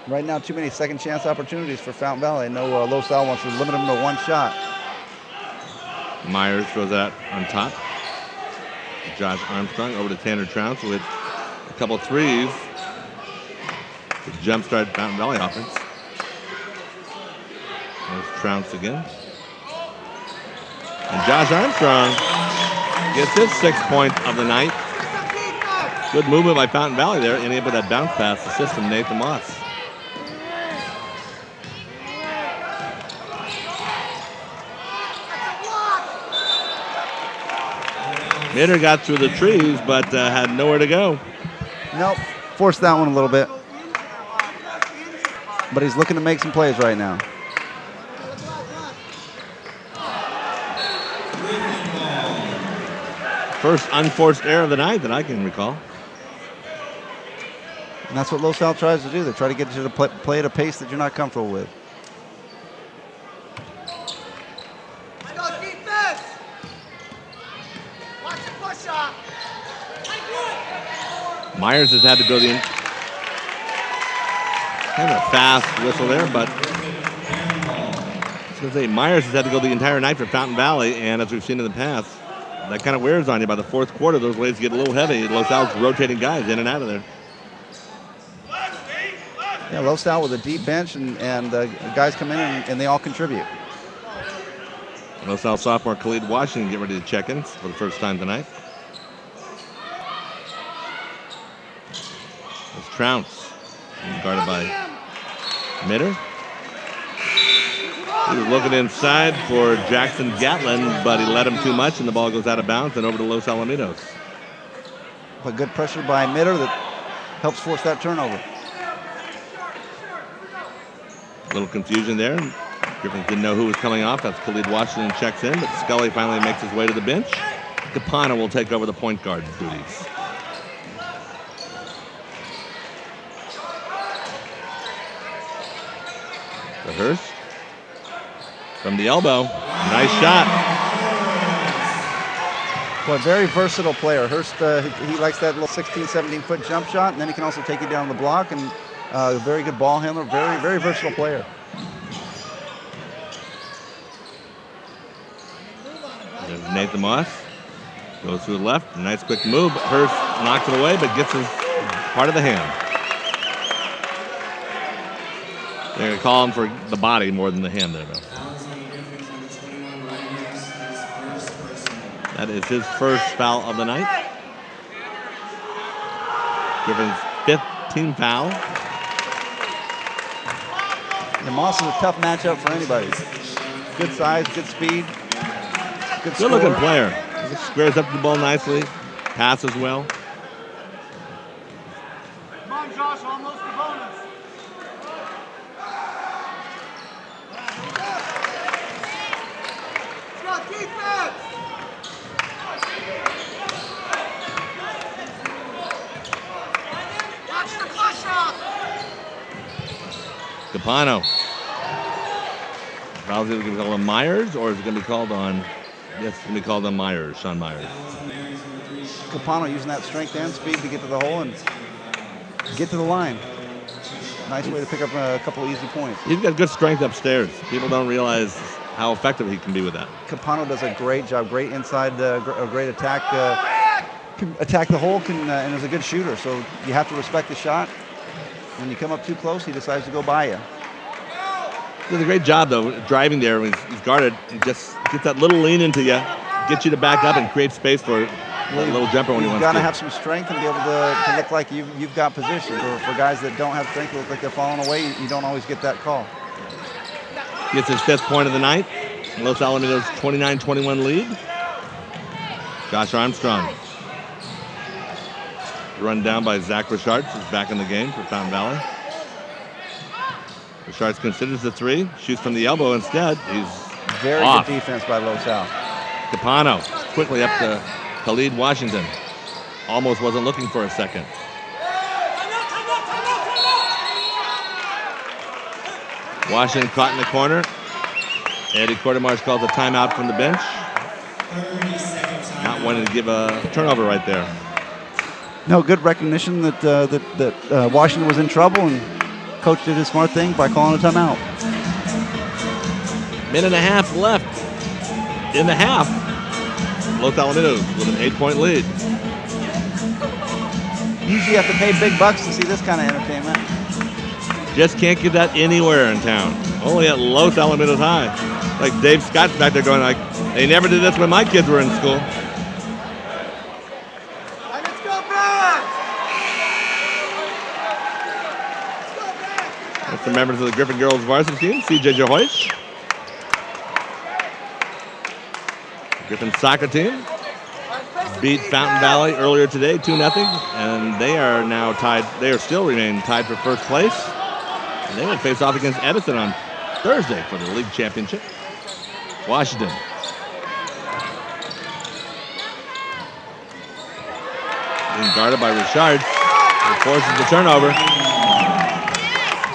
Right now, too many second chance opportunities for Fountain Valley. I know Los Al wants to limit them to 1 shot. Myers throws that on top. Josh Armstrong over to Tanner Trounce with a couple threes to jumpstart Fountain Valley offense. There's Trounce again. And Josh Armstrong gets his 6th point of the night. Good movement by Fountain Valley there, and able that bounce pass assist from Nathan Moss. Mitter got through the trees, but had nowhere to go. Nope, forced that one a little bit. but he's looking to make some plays right now. First unforced error of the night that I can recall. And that's what Los Al tries to do. They try to get you to play at a pace that you're not comfortable with. Let's go defense! Watch the push up! Myers has had to go the kind of a fast whistle there, but I was going to say Myers has had to go the entire night for Fountain Valley, and as we've seen in the past, that kind of wears on you. By the fourth quarter, those weights get a little heavy. Los Al's rotating guys in and out of there. Yeah, Los Al with a deep bench, and guys come in and they all contribute. Los Al sophomore Khalid Washington get ready to check in for the first time tonight. It's Trounce, guarded by Mitter. He was looking inside for Jackson Gatlin, but he let him too much, and the ball goes out of bounds and over to Los Alamitos. But good pressure by Mitter that helps force that turnover. A little confusion there. Griffins didn't know who was coming off. That's Khalid Washington checks in, but Scully finally makes his way to the bench. Capana will take over the point guard duties. To Hurst. From the elbow. Nice shot. Boy, very versatile player. Hurst, he likes that little 16, 17-foot jump shot, and then he can also take you down the block, and very good ball handler, very, very versatile player. There's Nathan Moss. Goes to the left. Nice quick move. Hurst knocks it away, but gets his part of the hand. They're going to call him for the body more than the hand there, though. That is his first foul of the night. Griffin's fifth team foul. And Moss is a tough matchup for anybody. Good size, good speed, good looking player. He squares up the ball nicely, passes well. Come on, Josh, almost the bonus. Let's go defense! Watch the push up! Capano. Foul's either going to be called on Myers, or is it going to be called on? Yes, it's going to be called on Myers, Sean Myers. Capano using that strength and speed to get to the hole and get to the line. Nice way to pick up a couple of easy points. He's got good strength upstairs. People don't realize how effective he can be with that. Capano does a great job, great inside, a great attack. Can attack the hole, and is a good shooter. So you have to respect the shot. When you come up too close, he decides to go by you. He does a great job, though, driving there when he's guarded. He just gets that little lean into you, gets you to back up and create space for a little jumper when he wants to. You've got to have some strength and be able to look like you've got position. For guys that don't have strength, look like they're falling away, you don't always get that call. Gets his fifth point of the night. Los Alamitos 29-21 lead. Josh Armstrong. Run down by Zach Richards is back in the game for Fountain Valley. Richards considers the three, shoots from the elbow instead. He's very off. Good defense by Los Al. Capano quickly up to Khalid Washington. Almost wasn't looking for a second. Washington caught in the corner. Eddie Cordemarch calls a timeout from the bench. Not wanting to give a turnover right there. No, good recognition that Washington was in trouble, and coach did his smart thing by calling a timeout. Minute and a half left in the half. Los Alamitos with an 8-point lead. Usually you have to pay big bucks to see this kind of entertainment. Just can't get that anywhere in town. Only at Los Alamitos High. Like Dave Scott's back there going like, they never did this when my kids were in school. Let's go back! That's the members of the Griffin girls varsity team. CJ Jahoish. Griffin soccer team beat Fountain Valley earlier today, 2-0, and they are now tied. They are still remaining tied for first place. And they will face off against Edison on Thursday for the league championship. Washington. Being guarded by Richard. It forces the turnover.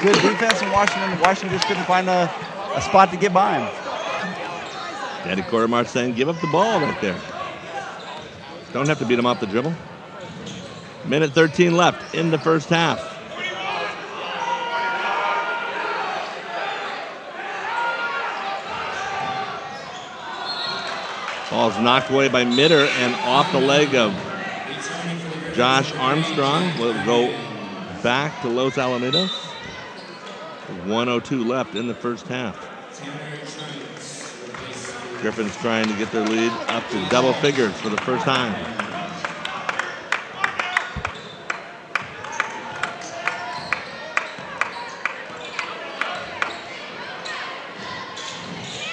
Good defense in Washington. Washington just couldn't find a spot to get by him. Daddy Quartermarch saying, give up the ball right there. Don't have to beat him off the dribble. Minute 13 left in the first half. Ball's knocked away by Mitter and off the leg of Josh Armstrong. Will go back to Los Alamitos. 1:02 left in the first half. Griffins trying to get their lead up to double figures for the first time.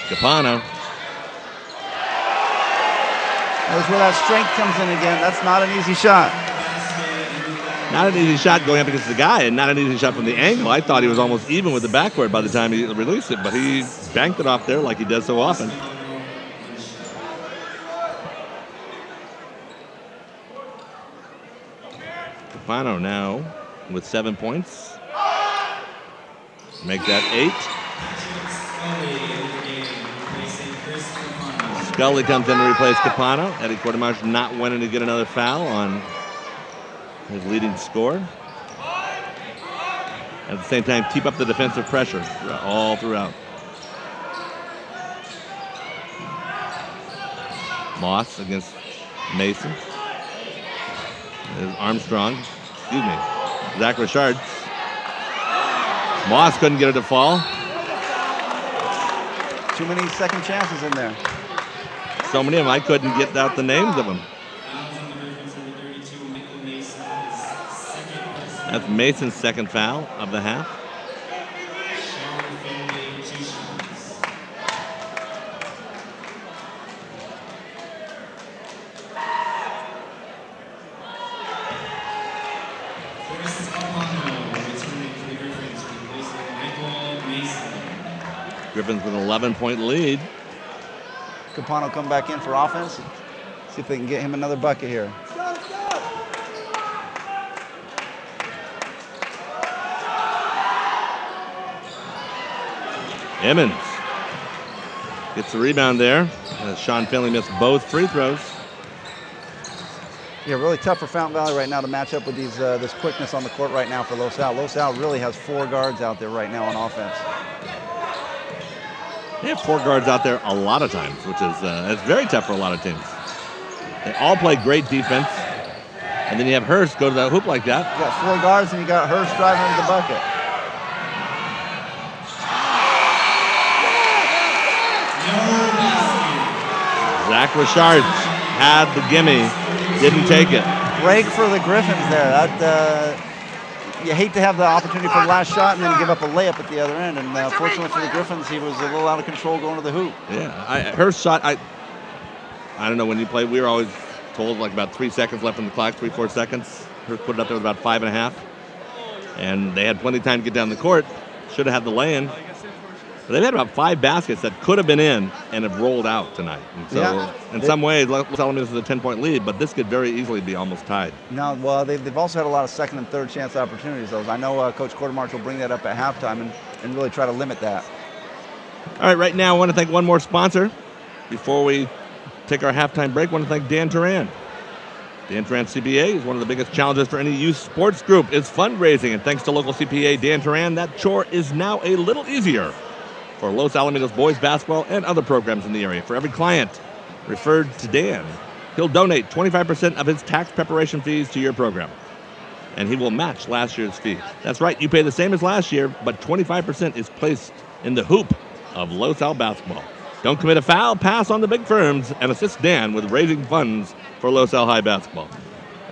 Capano. That's where that strength comes in again. That's not an easy shot. Not an easy shot going up against the guy, and not an easy shot from the angle. I thought he was almost even with the backcourt by the time he released it, but he banked it off there like he does so often. Capano now with 7 points. Make that 8. Scully comes in to replace Capano. Eddie Quartermarch not wanting to get another foul on his leading scorer. At the same time, keep up the defensive pressure all throughout. Moss against Mason. There's Armstrong. Excuse me. Zach Richard. Moss couldn't get it to fall. Too many second chances in there. So many of them, I couldn't get out the names of them. That's Mason's second foul of the half. Griffins with an 11-point lead. Capano come back in for offense. See if they can get him another bucket here. Emmons gets the rebound there. Sean Finley missed both free throws. Yeah, really tough for Fountain Valley right now to match up with these this quickness on the court right now for Los Al. Los Al really has 4 guards out there right now on offense. They have 4 guards out there a lot of times, which is it's very tough for a lot of teams. They all play great defense. And then you have Hurst go to the hoop like that. You got 4 guards and you got Hurst driving into the bucket. Zach Richard had the gimme, didn't take it. Break for the Griffins there. That you hate to have the opportunity for the last shot and then give up a layup at the other end. And fortunately for the Griffins, he was a little out of control going to the hoop. Yeah, Hurst shot. I don't know when you play. We were always told like about 3 seconds left on the clock, 3-4 seconds. Hurst put it up there with about 5.5, and they had plenty of time to get down the court. Should have had the lay-in. But they've had about 5 baskets that could have been in and have rolled out tonight. And so in some ways, Los Alamitos is a 10-point lead, but this could very easily be almost tied. No, well, they've also had a lot of second and third chance opportunities. Though I know Coach Quartermarch will bring that up at halftime and really try to limit that. All right, right now I want to thank one more sponsor before we take our halftime break. I want to thank Dan Turan. Dan Turan CPA is one of the biggest challenges for any youth sports group is fundraising. And thanks to local CPA Dan Turan, that chore is now a little easier for Los Alamitos boys basketball and other programs in the area. For every client referred to Dan, he'll donate 25% of his tax preparation fees to your program. And he will match last year's fee. That's right, you pay the same as last year, but 25% is placed in the hoop of Los Al basketball. Don't commit a foul, pass on the big firms, and assist Dan with raising funds for Los Al High basketball.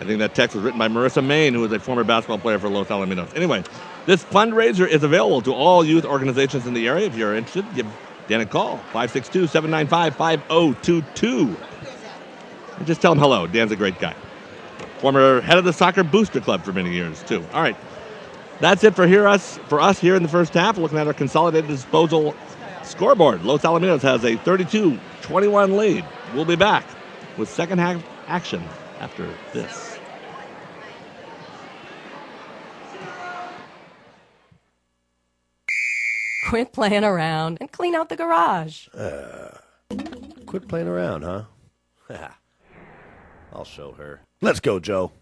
I think that text was written by Marissa Main, who is a former basketball player for Los Alamitos. Anyway, this fundraiser is available to all youth organizations in the area. If you're interested, give Dan a call, 562-795-5022. And just tell him hello. Dan's a great guy. Former head of the Soccer Booster Club for many years, too. All right. That's it for us here in the first half. Looking at our consolidated disposal scoreboard, Los Alamitos has a 32-21 lead. We'll be back with second half action after this. Quit playing around and clean out the garage. Quit playing around, huh? I'll show her. Let's go, Joe.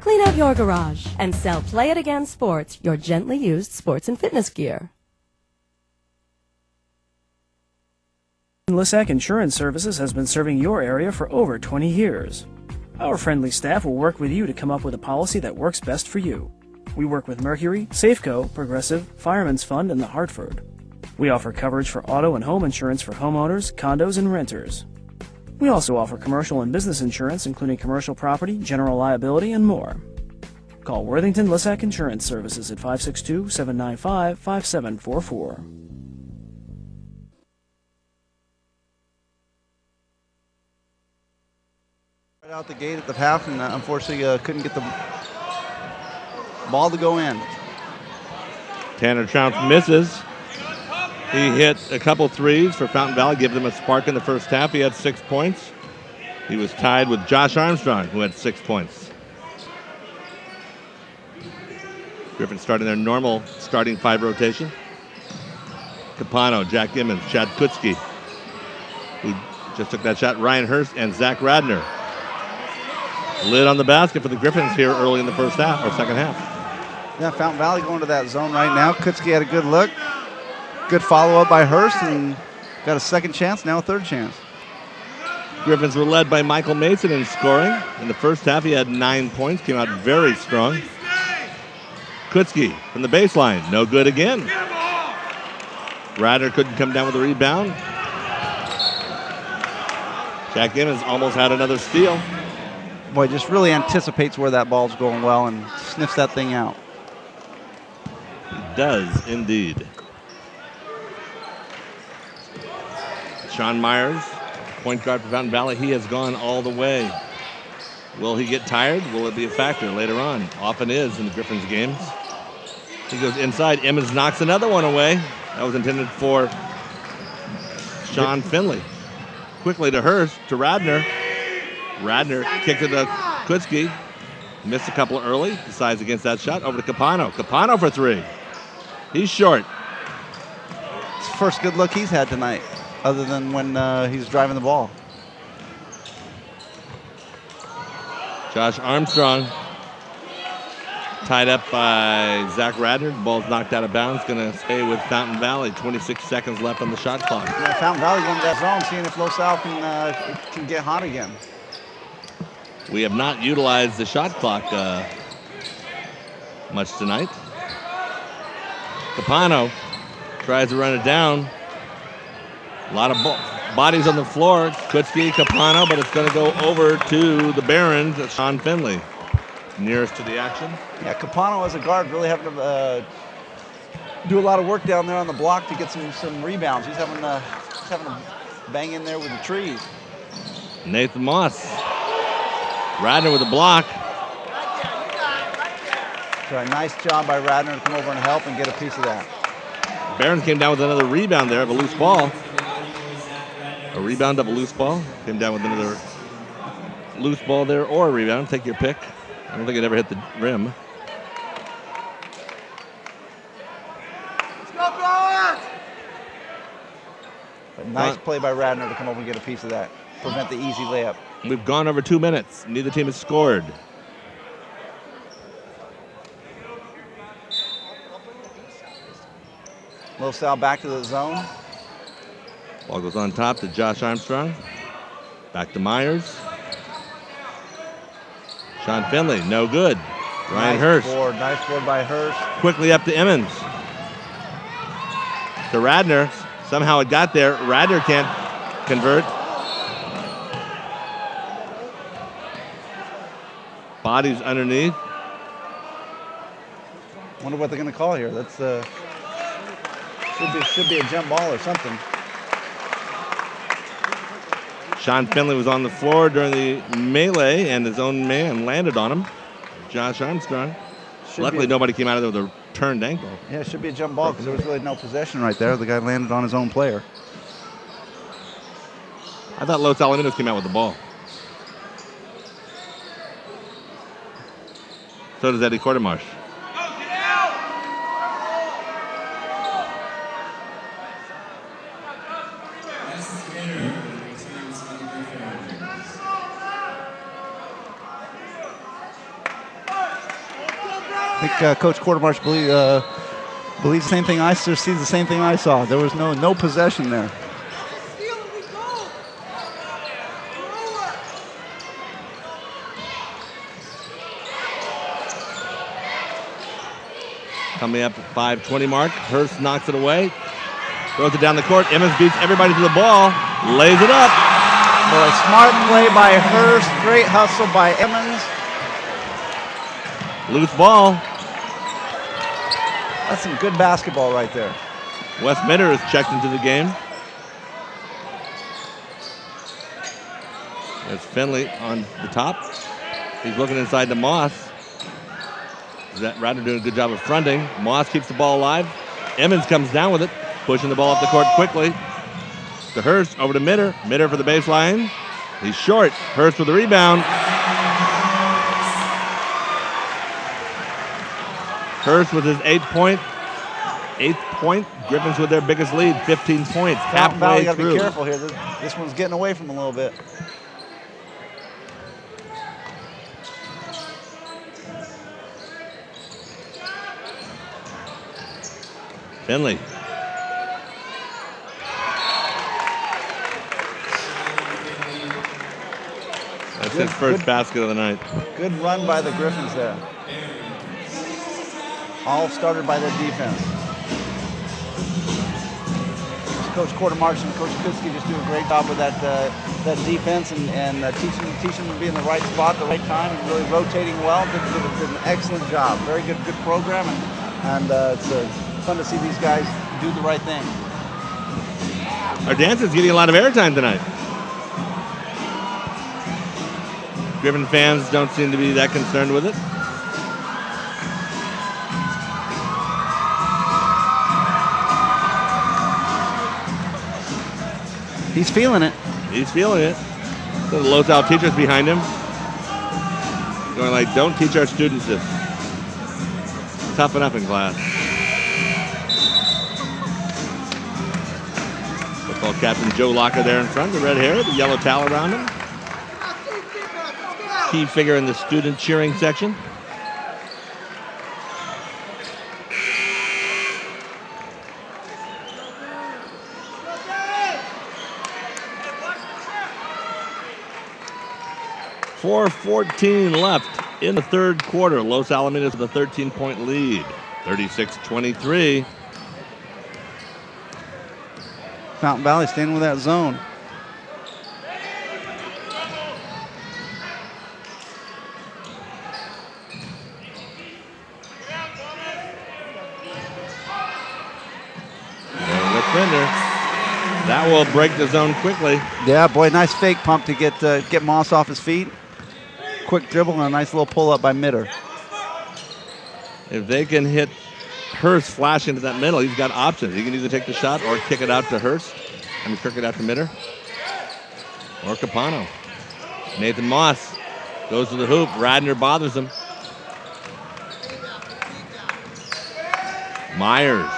Clean out your garage and sell Play It Again Sports, your gently used sports and fitness gear. Lissac Insurance Services has been serving your area for over 20 years. Our friendly staff will work with you to come up with a policy that works best for you. We work with Mercury, Safeco, Progressive, Fireman's Fund, and the Hartford. We offer coverage for auto and home insurance for homeowners, condos, and renters. We also offer commercial and business insurance, including commercial property, general liability, and more. Call Worthington Lissac Insurance Services at 562-795-5744. Right out the gate at the half, and unfortunately couldn't get the ball to go in. Tanner Trounce misses. He hit a couple threes for Fountain Valley, give them a spark in the first half. He had 6 points. He was tied with Josh Armstrong, who had 6 points. Griffins starting their normal starting 5 rotation. Capano, Jack Emmons, Chad Kutzke, who just took that shot, Ryan Hurst, and Zach Radner. Lid on the basket for the Griffins here early in the first half, or second half. Yeah, Fountain Valley going to that zone right now. Kutzke had a good look. Good follow-up by Hurst, and got a second chance, now a third chance. Griffins were led by Michael Mason in scoring. In the first half, he had 9 points, came out very strong. Kutzke from the baseline, no good again. Radner couldn't come down with a rebound. Jack Emmons almost had another steal. Boy, just really anticipates where that ball's going well and sniffs that thing out. He does indeed. Sean Myers, point guard for Fountain Valley, he has gone all the way. Will he get tired? Will it be a factor later on? Often is in the Griffins games. He goes inside. Emmons knocks another one away. That was intended for Sean Finley. Quickly to Hurst, to Radner. Radner kicked it to Kutzke. Missed a couple early. Decides against that shot. Over to Capano. Capano for 3. He's short. It's the first good look he's had tonight, other than when he's driving the ball. Josh Armstrong tied up by Zach Radner. The ball's knocked out of bounds. Going to stay with Fountain Valley. 26 seconds left on the shot clock. Yeah, Fountain Valley going to that zone, seeing if Los Al can get hot again. We have not utilized the shot clock much tonight. Capano tries to run it down. A lot of bodies on the floor. Kutzke, Capano, but it's going to go over to the Barons. It's Sean Finley, nearest to the action. Yeah, Capano as a guard really having to do a lot of work down there on the block to get some rebounds. He's having to bang in there with the trees. Nathan Moss. Radner with a block. So a nice job by Radner to come over and help and get a piece of that. Barons came down with another rebound there of a loose ball. A rebound of a loose ball. Came down with another loose ball there or a rebound. Take your pick. I don't think it ever hit the rim. Let's go, Flowers! But nice play by Radner to come over and get a piece of that. Prevent the easy layup. We've gone over 2 minutes. Neither team has scored. Los Al back to the zone. Ball goes on top to Josh Armstrong. Back to Myers. Sean Finley, no good. Ryan Hurst. Nice board by Hurst. Quickly up to Emmons. To Radner. Somehow it got there. Radner can't convert. Bodies underneath. Wonder what they're going to call here. That's should be a jump ball or something. Sean Finley was on the floor during the melee, and his own man landed on him. Josh Armstrong. Luckily, nobody came out of there with a turned ankle. Yeah, it should be a jump ball because there was really no possession right there. The guy landed on his own player. I thought Los Alamitos came out with the ball. So does Eddie Quartermarsh. I think Coach Quartermarsh believes the same thing I sees the same thing I saw. There was no possession there. Coming up at 5:20 mark. Hurst knocks it away. Throws it down the court. Emmons beats everybody to the ball. Lays it up. Boy, smart play by Hurst. Great hustle by Emmons. Loose ball. That's some good basketball right there. Wes Mitter is checked into the game. There's Finley on the top. He's looking inside to Moss. Radner doing a good job of fronting. Moss keeps the ball alive. Emmons comes down with it, pushing the ball up the court quickly. To Hurst, over to Mitter. Mitter for the baseline. He's short. Hurst with the rebound. Hurst with his eighth point. Griffins with their biggest lead, 15 points. Fountain Valley Halfway got to through. be careful here. This one's getting away from him a little bit. Finley. That's his first basket of the night. Good run by the Griffins there. All started by their defense. Coach Quartermarsh and Coach Kutzke just do a great job with that defense and teaching them to be in the right spot at the right time and really rotating well. Did an excellent job. Very good program, and it's fun to see these guys do the right thing. Our dance is getting a lot of airtime tonight. Griffin fans don't seem to be that concerned with it. He's feeling it. He's feeling it. So the Los Al teachers behind him going like, don't teach our students this. Toughen up in class. Football captain Joe Locker there in front, the red hair, the yellow towel around him. Key figure in the student cheering section. .4:14 left in the third quarter. Los Alamitos with a 13-point lead, 36-23. Fountain Valley staying with that zone. That will break the zone quickly. Yeah, boy, nice fake pump to get Moss off his feet. Quick dribble and a nice little pull up by Mitter. If they can hit Hurst flash into that middle, he's got options. He can either take the shot or kick it out to Hurst. Kick it out to Mitter. Or Capano. Nathan Moss goes to the hoop. Radner bothers him. Myers.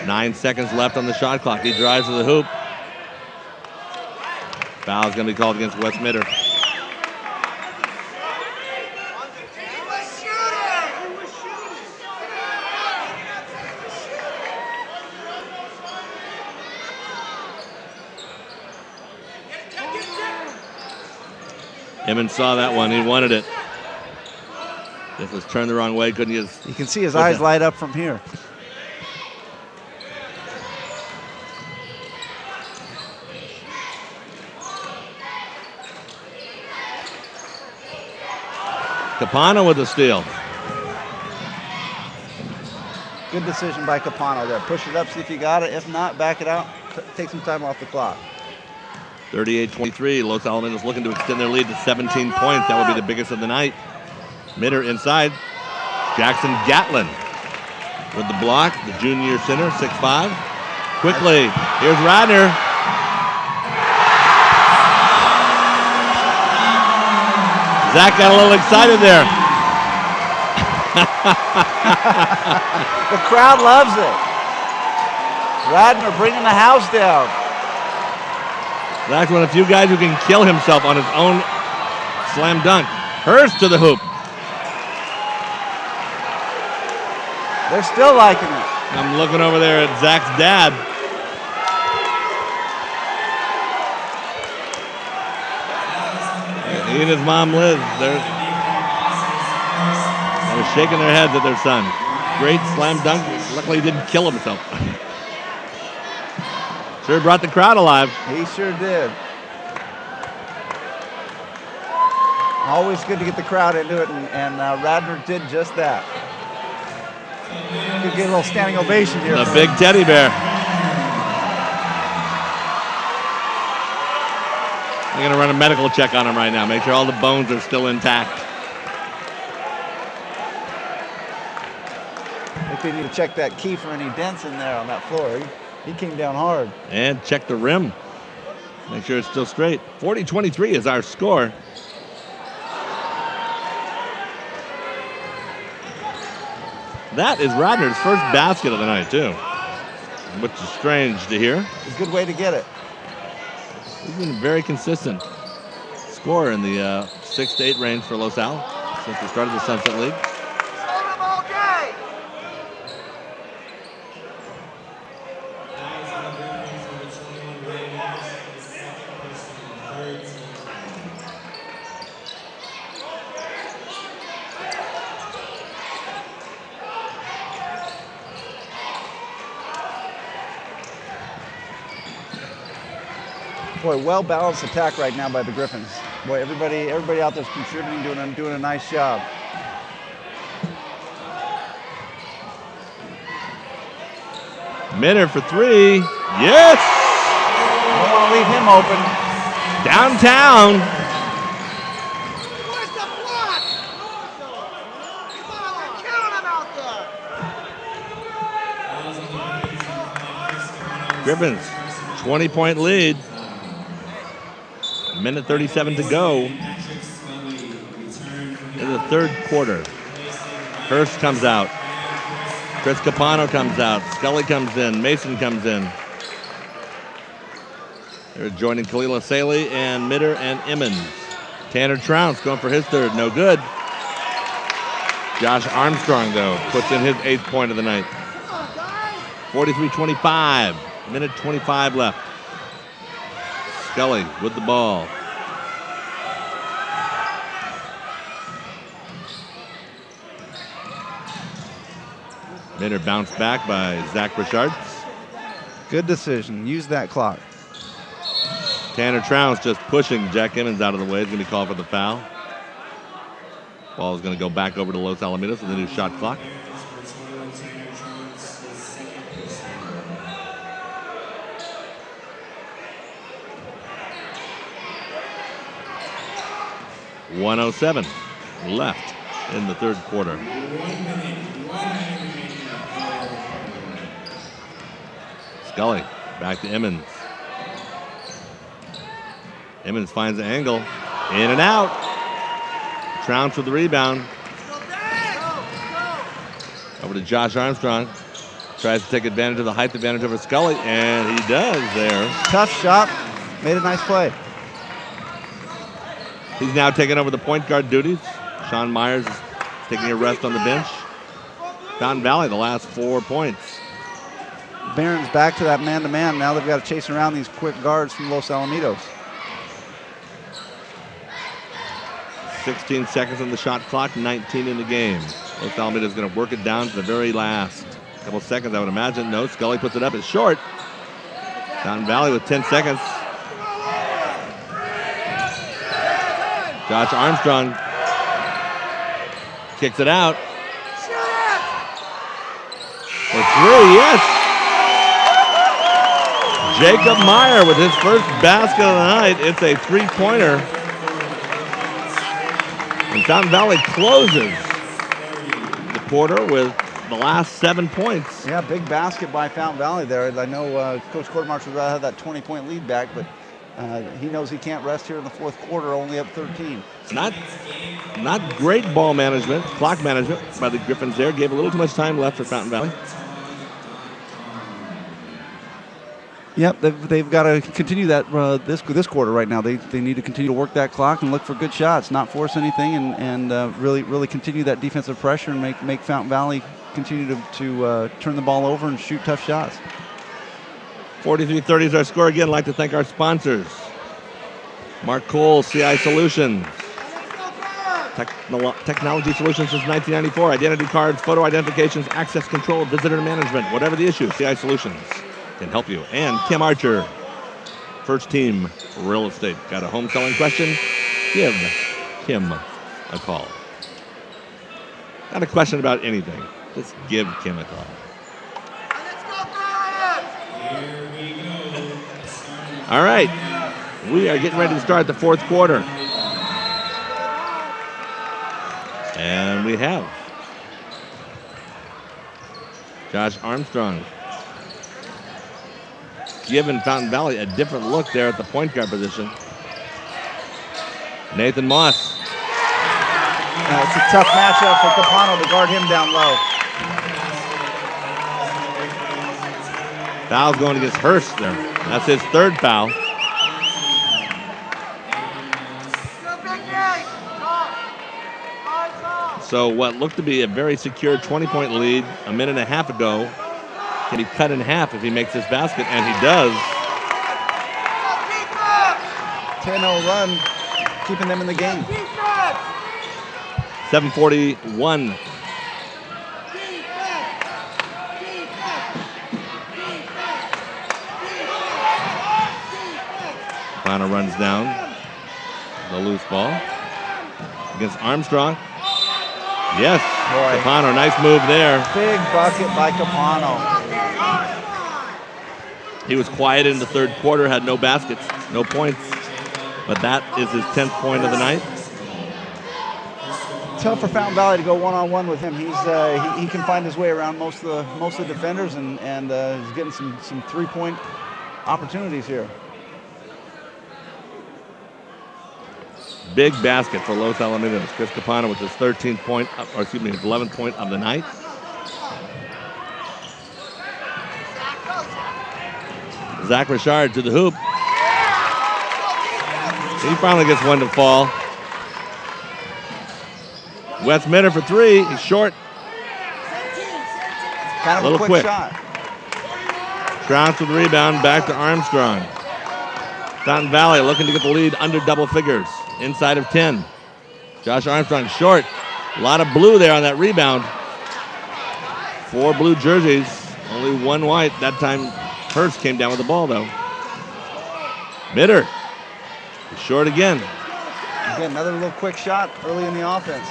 9 seconds left on the shot clock. He drives to the hoop. Foul's going to be called against Wes Mitter. Emmons saw that one. He wanted it. Just was turned the wrong way. Couldn't use. You can see his eyes light up from here. Capano with the steal. Good decision by Capano there. Push it up, see if you got it. If not, back it out. Take some time off the clock. 38-23. Los Alamitos looking to extend their lead to 17 points. That would be the biggest of the night. Mitter inside. Jackson Gatlin with the block. The junior center, 6'5". Quickly, here's Radner. Zach got a little excited there. The crowd loves it. Radner bringing the house down. Zach's one of the few guys who can kill himself on his own slam dunk. Hurst to the hoop. They're still liking it. I'm looking over there at Zach's dad. He and his mom Liz, they're shaking their heads at their son. Great slam dunk. Luckily he didn't kill himself. Sure brought the crowd alive. He sure did. Always good to get the crowd into it, and Radner did just that. Could get a little standing ovation here. The big teddy bear. I'm going to run a medical check on him right now. Make sure all the bones are still intact. I think they need to check that key for any dents in there on that floor. He came down hard. And check the rim. Make sure it's still straight. 40-23 is our score. That is Radner's first basket of the night, too, which is strange to hear. It's a good way to get it. He's been very consistent scorer in the 6 to 8 range for Los Al since the start of the Sunset League. Boy, well-balanced attack right now by the Griffins. Boy, everybody out there's contributing, doing a nice job. Minner for three. Yes! Don't want to leave him open. Downtown. Where's the block? Come on, they're killing him out there. Griffins, 20-point lead. Minute 37 to go in the third quarter. Hurst comes out. Chris Capano comes out. Scully comes in. Mason comes in. They're joining Khalil Saley and Mitter and Emmons. Tanner Trounce going for his third. No good. Josh Armstrong, though, puts in his 8th point of the night. 43-25. Minute 25 left. Scully with the ball. Mitter bounced back by Zach Richard. Good decision. Use that clock. Tanner Trounce just pushing Jack Emmons out of the way. He's going to be called for the foul. Ball is going to go back over to Los Alamitos with a new shot clock. .107 left in the third quarter. Scully back to Emmons. Emmons finds the angle. In and out. Trounce with the rebound. Over to Josh Armstrong. Tries to take advantage of the height advantage over Scully, and he does there. Tough shot. Made a nice play. He's now taking over the point guard duties. Sean Myers is taking a rest on the bench. Fountain Valley, the last 4 points. Barron's back to that man-to-man. Now they've got to chase around these quick guards from Los Alamitos. 16 seconds on the shot clock, 19 in the game. Los Alamitos is going to work it down to the very last couple seconds, I would imagine. No, Scully puts it up. It's short. Fountain Valley with 10 seconds. Josh Armstrong kicks it out. For three, yes. Jacob Meyer with his first basket of the night. It's a three-pointer. And Fountain Valley closes the quarter with the last 7 points. Yeah, big basket by Fountain Valley there. I know Coach Quartermarch would rather have that 20-point lead back, but he knows he can't rest here in the fourth quarter, only up 13. Not great ball management, clock management by the Griffins there. Gave a little too much time left for Fountain Valley. Yep, they've got to continue that this quarter right now. They need to continue to work that clock and look for good shots, not force anything, and really continue that defensive pressure and make Fountain Valley continue to turn the ball over and shoot tough shots. 43-30 is our score again. I'd like to thank our sponsors. Mark Cole, CI Solutions. Technology Solutions since 1994. Identity cards, photo identifications, access control, visitor management. Whatever the issue, CI Solutions can help you. And Kim Archer, First Team Real Estate. Got a home selling question? Give Kim a call. Got a question about anything? Just give Kim a call. All right, we are getting ready to start the fourth quarter. And we have Josh Armstrong giving Fountain Valley a different look there at the point guard position. Nathan Moss. It's a tough matchup for Capano to guard him down low. Foul's going against Hurst there. That's his third foul. So what looked to be a very secure 20-point lead a minute and a half ago can be cut in half if he makes this basket, and he does. 10-0 run, keeping them in the game. 7:41. Capano runs down the loose ball against Armstrong. Yes, boy. Capano, nice move there. Big bucket by Capano. He was quiet in the third quarter, had no baskets, no points, but that is his 10th point of the night. Tough for Fountain Valley to go one-on-one with him. He can find his way around most of the defenders and he's getting some three-point opportunities here. Big basket for Los Alamitos. Chris Capano with his 13th point, or excuse me, his 11th point of the night. Zach Richard to the hoop. He finally gets one to fall. Wes Minner for three. He's short. Kind of a quick shot. Trounce with the rebound. Back to Armstrong. Fountain Valley looking to get the lead under double figures. Inside of 10. Josh Armstrong short. A lot of blue there on that rebound. 4 blue jerseys. Only 1 white. That time Hurst came down with the ball though. Mitter. Short again. Again, another little quick shot early in the offense.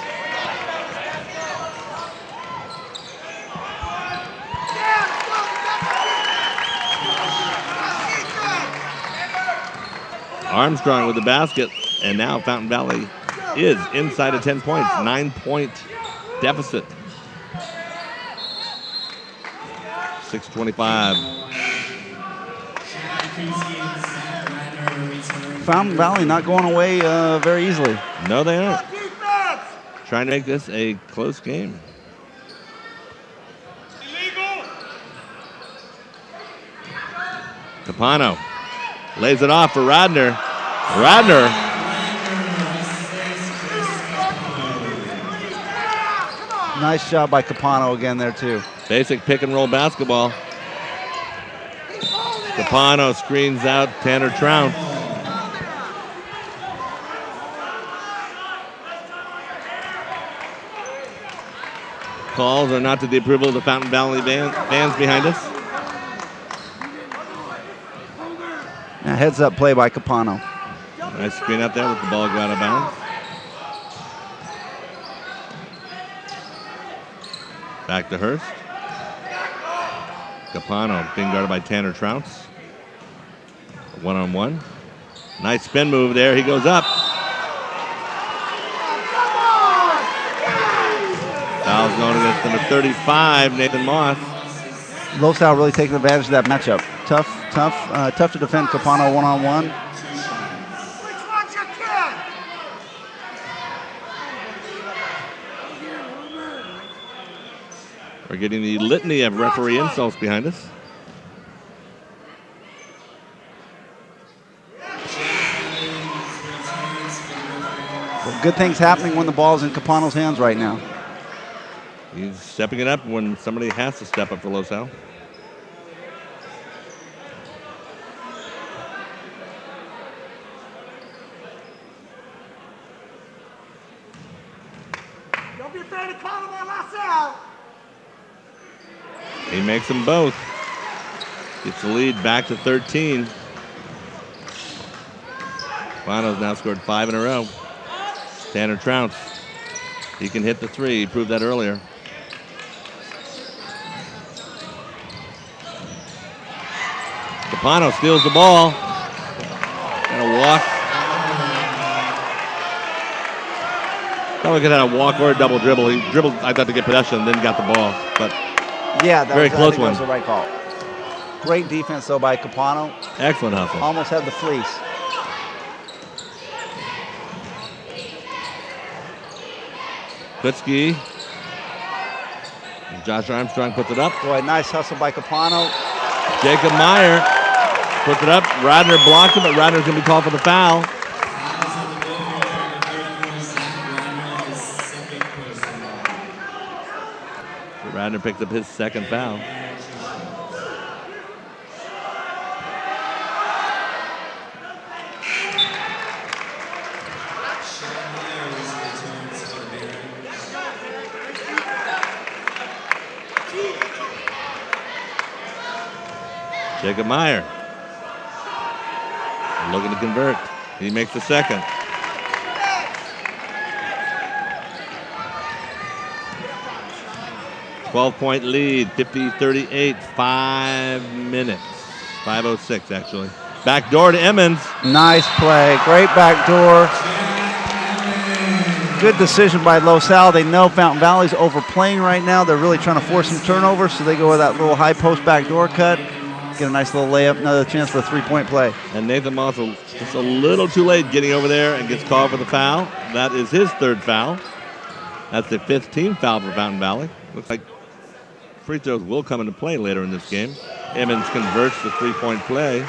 Armstrong with the basket, and now Fountain Valley is inside of 10 points, 9-point deficit. 6:25. Fountain Valley not going away very easily. No, they aren't. Trying to make this a close game. Capano lays it off for Radner. Radner. Nice job by Capano again there too. Basic pick and roll basketball. Capano screens out Tanner Trounce. Calls are not to the approval of the Fountain Valley fans behind us. Now heads up play by Capano. Nice screen out there with the ball go out of bounds. Back to Hurst. Capano being guarded by Tanner Trounce. One-on-one. Nice spin move there. He goes up. Foul's going against number 35, Nathan Moss. Los Al really taking advantage of that matchup. Tough to defend Capano one-on-one. We're getting the litany of referee insults behind us. Well, good things happening when the ball's in Capano's hands right now. He's stepping it up when somebody has to step up for Los Al. Don't be afraid to call him on Los Al. He makes them both. Gets the lead back to 13. Bono's now scored 5 in a row. Tanner Trounce. He can hit the three. He proved that earlier. Capano steals the ball. And a walk. Thought we could have a walk or a double dribble. He dribbled, I thought, to get possession, then got the ball. But yeah, very close one. That was the right call. Great defense, though, by Capano. Excellent hustle. Almost had the fleece. Kutzke. Josh Armstrong puts it up. Boy, nice hustle by Capano. Jacob Meyer puts it up. Radner blocks it, but Radner's going to be called for the foul. Radner picks up his second foul. Jacob Meyer looking to convert. He makes the second. .12 lead, 50-38, 5 minutes. 5:06 actually. Back door to Emmons. Nice play, great back door. Good decision by Los Al. They know Fountain Valley's overplaying right now. They're really trying to force some turnovers, so they go with that little high post back door cut. Get a nice little layup, another chance for a three-point play. And Nathan Moss just a little too late getting over there and gets called for the foul. That is his third foul. That's the 5th team foul for Fountain Valley. Looks like free throws will come into play later in this game. Emmons converts the three-point play. Go.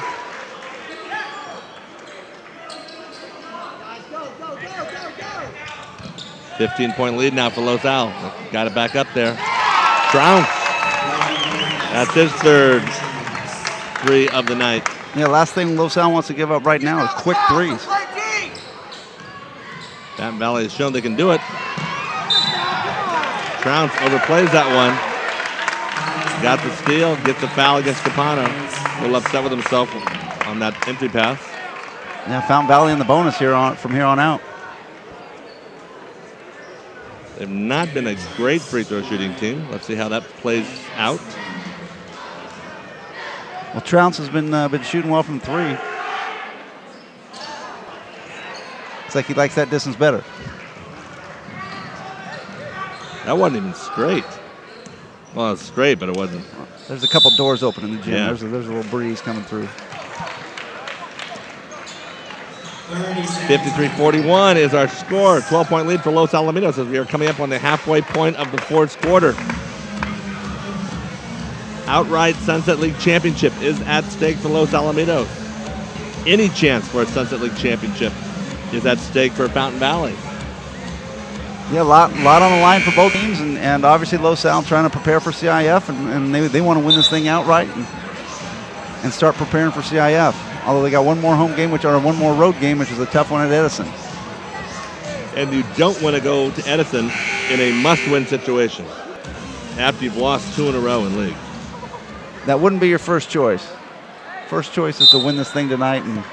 15-point lead now for Los Al. Got it back up there. Trounce. That's his third three of the night. Yeah, last thing Los Al wants to give up right now is quick threes. Fountain Valley has shown they can do it. Trounce overplays that one. Got the steal, gets the foul against Capano. A little upset with himself on that empty pass. Yeah, Fountain Valley in the bonus from here on out. They've not been a great free throw shooting team. Let's see how that plays out. Well, Trounce has been shooting well from three. It's like he likes that distance better. That wasn't even straight. Well, it's straight, but it wasn't. There's a couple doors open in the gym. Yeah. There's a little breeze coming through. 53-41 is our score. 12-point lead for Los Alamitos as we are coming up on the halfway point of the fourth quarter. Outright Sunset League Championship is at stake for Los Alamitos. Any chance for a Sunset League Championship is at stake for Fountain Valley. Yeah, a lot on the line for both teams, and obviously Los Al trying to prepare for CIF, and they want to win this thing outright and start preparing for CIF. Although they got one more home game, one more road game, which is a tough one at Edison. And you don't want to go to Edison in a must-win situation after you've lost 2 in a row in league. That wouldn't be your first choice. First choice is to win this thing tonight and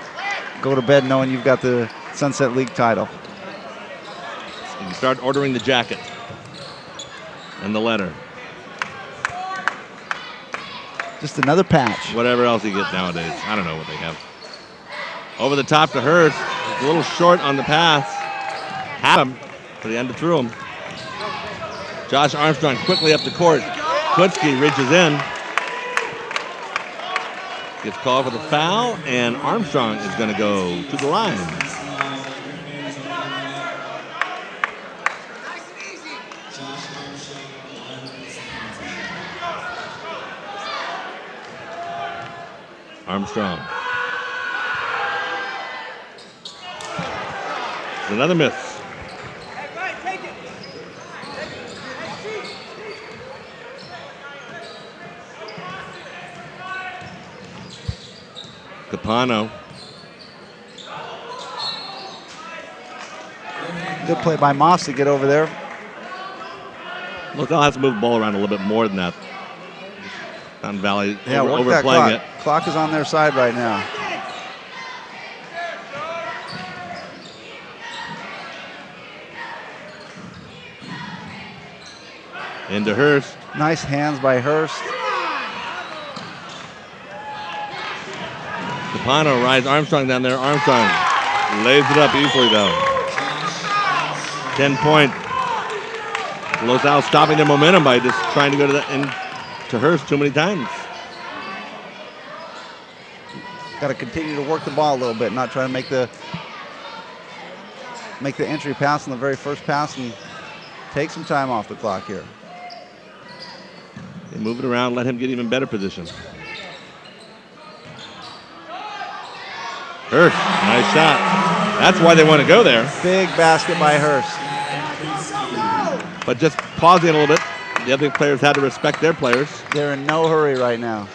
go to bed knowing you've got the Sunset League title. And you start ordering the jacket and the letter. Just another patch. Whatever else you get nowadays. I don't know what they have. Over the top to Hurst. He's a little short on the pass. Had him, but he ended through him. Josh Armstrong quickly up the court. Kutzke reaches in. Gets called for the foul, and Armstrong is going to go to the line. Armstrong. Another miss. Capano. Good play by Moss to get over there. Lozelle has to move the ball around a little bit more than that. Fountain Valley work that overplaying clock. it. Clock is on their side right now. Into Hurst. Nice hands by Hurst. Capano rides Armstrong down there. Armstrong lays it up easily though. 10-point. Lozelle stopping their momentum by just trying to go to Hurst too many times. Got to continue to work the ball a little bit, not try to make the entry pass on the very first pass and take some time off the clock here. They move it around, let him get even better position. Hurst, nice shot. That's why they want to go there. Big basket by Hurst. But just pausing a little bit, the other players had to respect their players. They're in no hurry right now.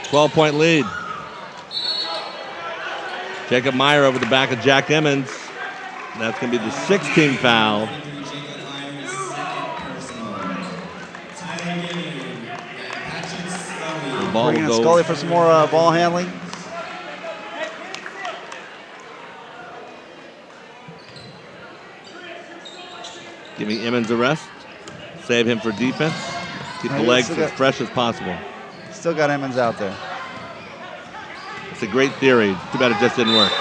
12-point lead. Jacob Meyer over the back of Jack Emmons. That's going to be the 16th foul. The ball Bringing will in go. Scully for some more ball handling. Giving Emmons a rest. Save him for defense. Keep the legs as fresh as possible. Still got Emmons out there. It's a great theory. Too bad it just didn't work.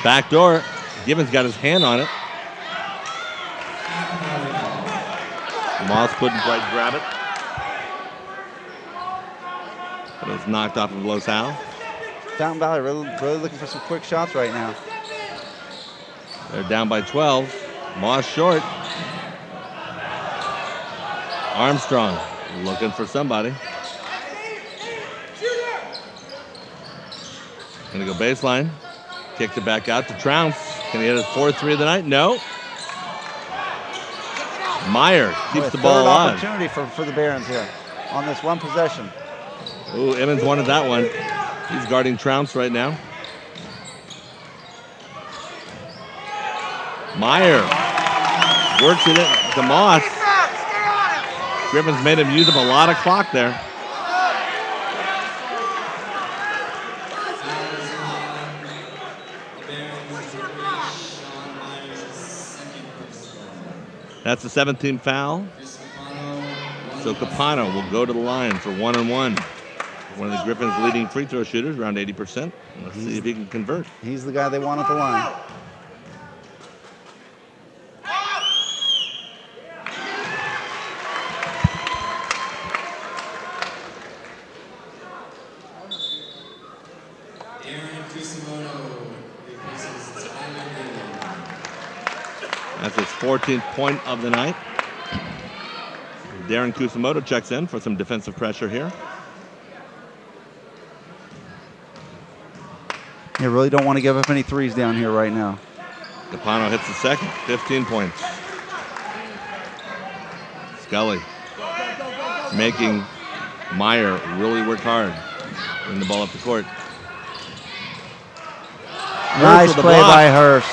Back door. Gibbons got his hand on it. Moss couldn't quite grab it. But it was knocked off of Lozelle. Fountain Valley really looking for some quick shots right now. They're down by 12. Moss short. Armstrong looking for somebody. Gonna go baseline. Kicks it back out to Trounce. Can he hit his 4th-3 of the night? No. Meyer keeps the ball alive. Opportunity for the Barons here on this one possession. Ooh, Emmons wanted that one. He's guarding Trounce right now. Meyer works it to Moss. Griffins made him use up a lot of clock there. That's the 17th foul. So Capano will go to the line for 1-on-1. One of the Griffins' leading free throw shooters, around 80%. Let's see if he can convert. He's the guy they want at the line. That's his 14th point of the night. Darren Kusamoto checks in for some defensive pressure here. You really don't want to give up any threes down here right now. Capano hits the second, 15 points. Scully making Meyer really work hard. Bring the ball up the court. Nice play by Hurst.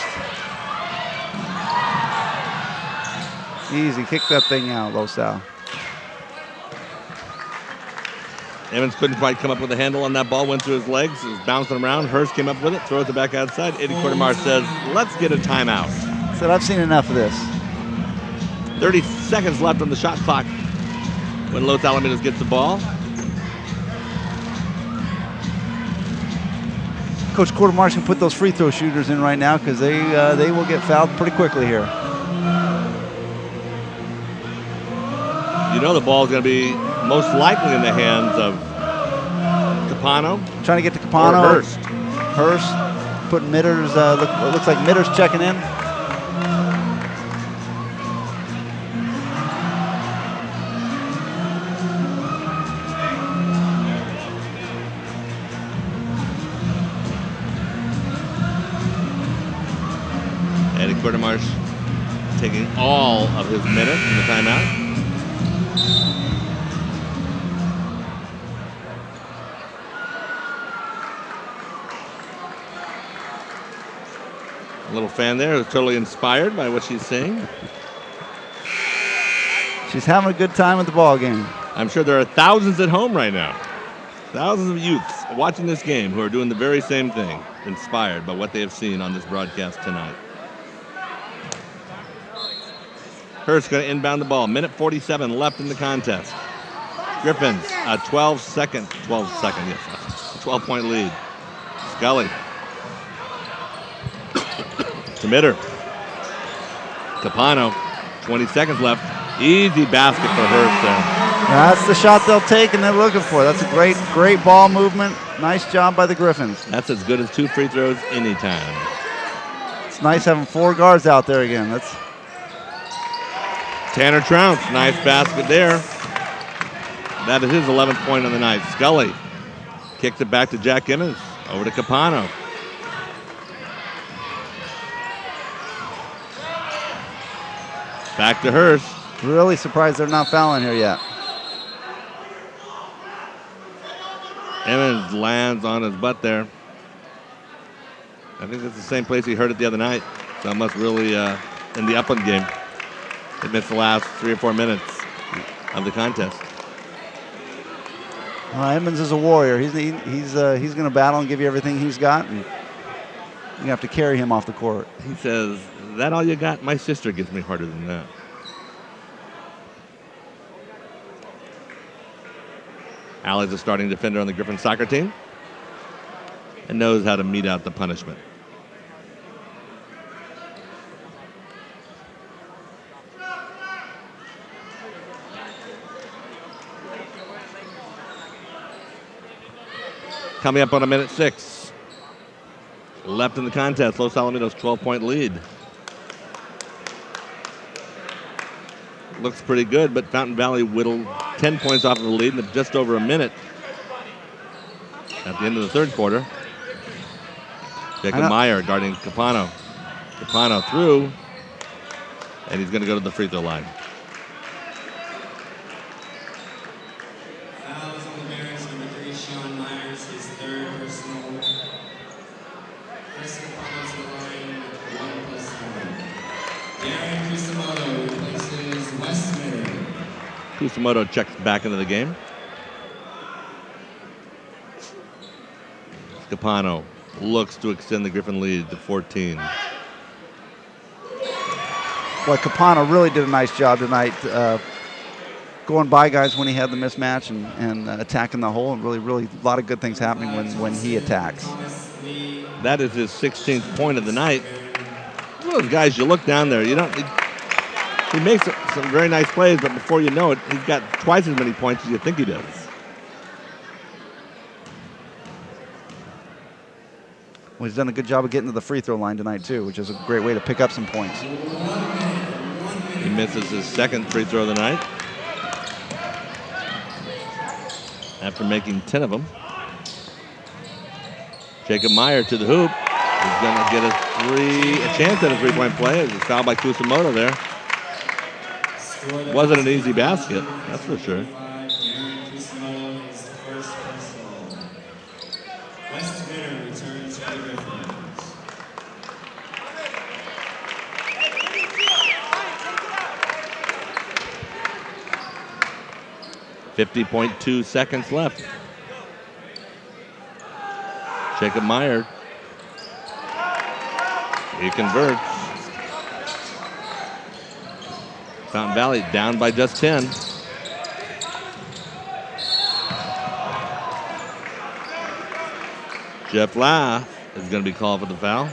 Easy, kick that thing out, Los Al. Evans couldn't quite come up with a handle on that ball, went through his legs, it was bouncing around. Hurst came up with it, throws it back outside. Eddie Quartermar says, let's get a timeout. Said, I've seen enough of this. 30 seconds left on the shot clock when Los Alamitos gets the ball. Coach Quartermar's can put those free throw shooters in right now because they will get fouled pretty quickly here. You know the ball is going to be most likely in the hands of Capano. Trying to get to Capano. Or Hurst. Hurst putting Mitters, looks like Mitters checking in. Eddie Quartermarsh taking all of his minutes in the timeout. A little fan there who's totally inspired by what she's seeing. She's having a good time at the ball game. I'm sure there are thousands at home right now. Thousands of youths watching this game who are doing the very same thing, inspired by what they have seen on this broadcast tonight. Hurst going to inbound the ball. Minute 47 left in the contest. Griffins, a 12-point lead. Scully. To Mitter. Capano, 20 seconds left. Easy basket for Hurst there. That's the shot they'll take and they're looking for. That's a great ball movement. Nice job by the Griffins. That's as good as 2 free throws anytime. It's nice having 4 guards out there again. That's Tanner Trounce, nice basket there. That is his 11th point on the night. Scully kicks it back to Jack Emmons. Over to Capano. Back to Hurst. Really surprised they're not fouling here yet. Emmons lands on his butt there. I think that's the same place he hurt it the other night. So it must really in the Upland game. They missed the last 3 or 4 minutes of the contest. Emmons is a warrior. He's going to battle and give you everything he's got. And you have to carry him off the court. He says, "Is that all you got? My sister gives me harder than that." Allie's a starting defender on the Griffin soccer team and knows how to mete out the punishment. Coming up on a minute 6. Left in the contest. Los Alamitos 12-point lead. Looks pretty good, but Fountain Valley whittled 10 points off of the lead in just over a minute at the end of the third quarter. Jacob Meyer guarding Capano. Capano through, and he's going to go to the free throw line. Fouls on the Bears, number 3, Sean Myers, his 3rd personal. Chris Capano to the line with 1+1. Darren Kusamoto replaces Westman. Kusamoto checks back into the game. Capano looks to extend the Griffin lead to 14. Boy, Capano really did a nice job tonight going by guys when he had the mismatch and attacking the hole. And really a lot of good things happening when he attacks. That is his 16th point of the night. One of those guys, you look down there, he makes some very nice plays, but before you know it, he's got twice as many points as you think he does. Well, he's done a good job of getting to the free throw line tonight, too, which is a great way to pick up some points. He misses his 2nd free throw of the night after making 10 of them. Jacob Meyer to the hoop. He's going to get a chance at a three-point play. It's fouled by Kusamoto there. Wasn't an easy basket, that's for sure. 50.2 seconds left. Jacob Meyer. He converts. Fountain Valley down by just 10. Jeff La is going to be called for the foul.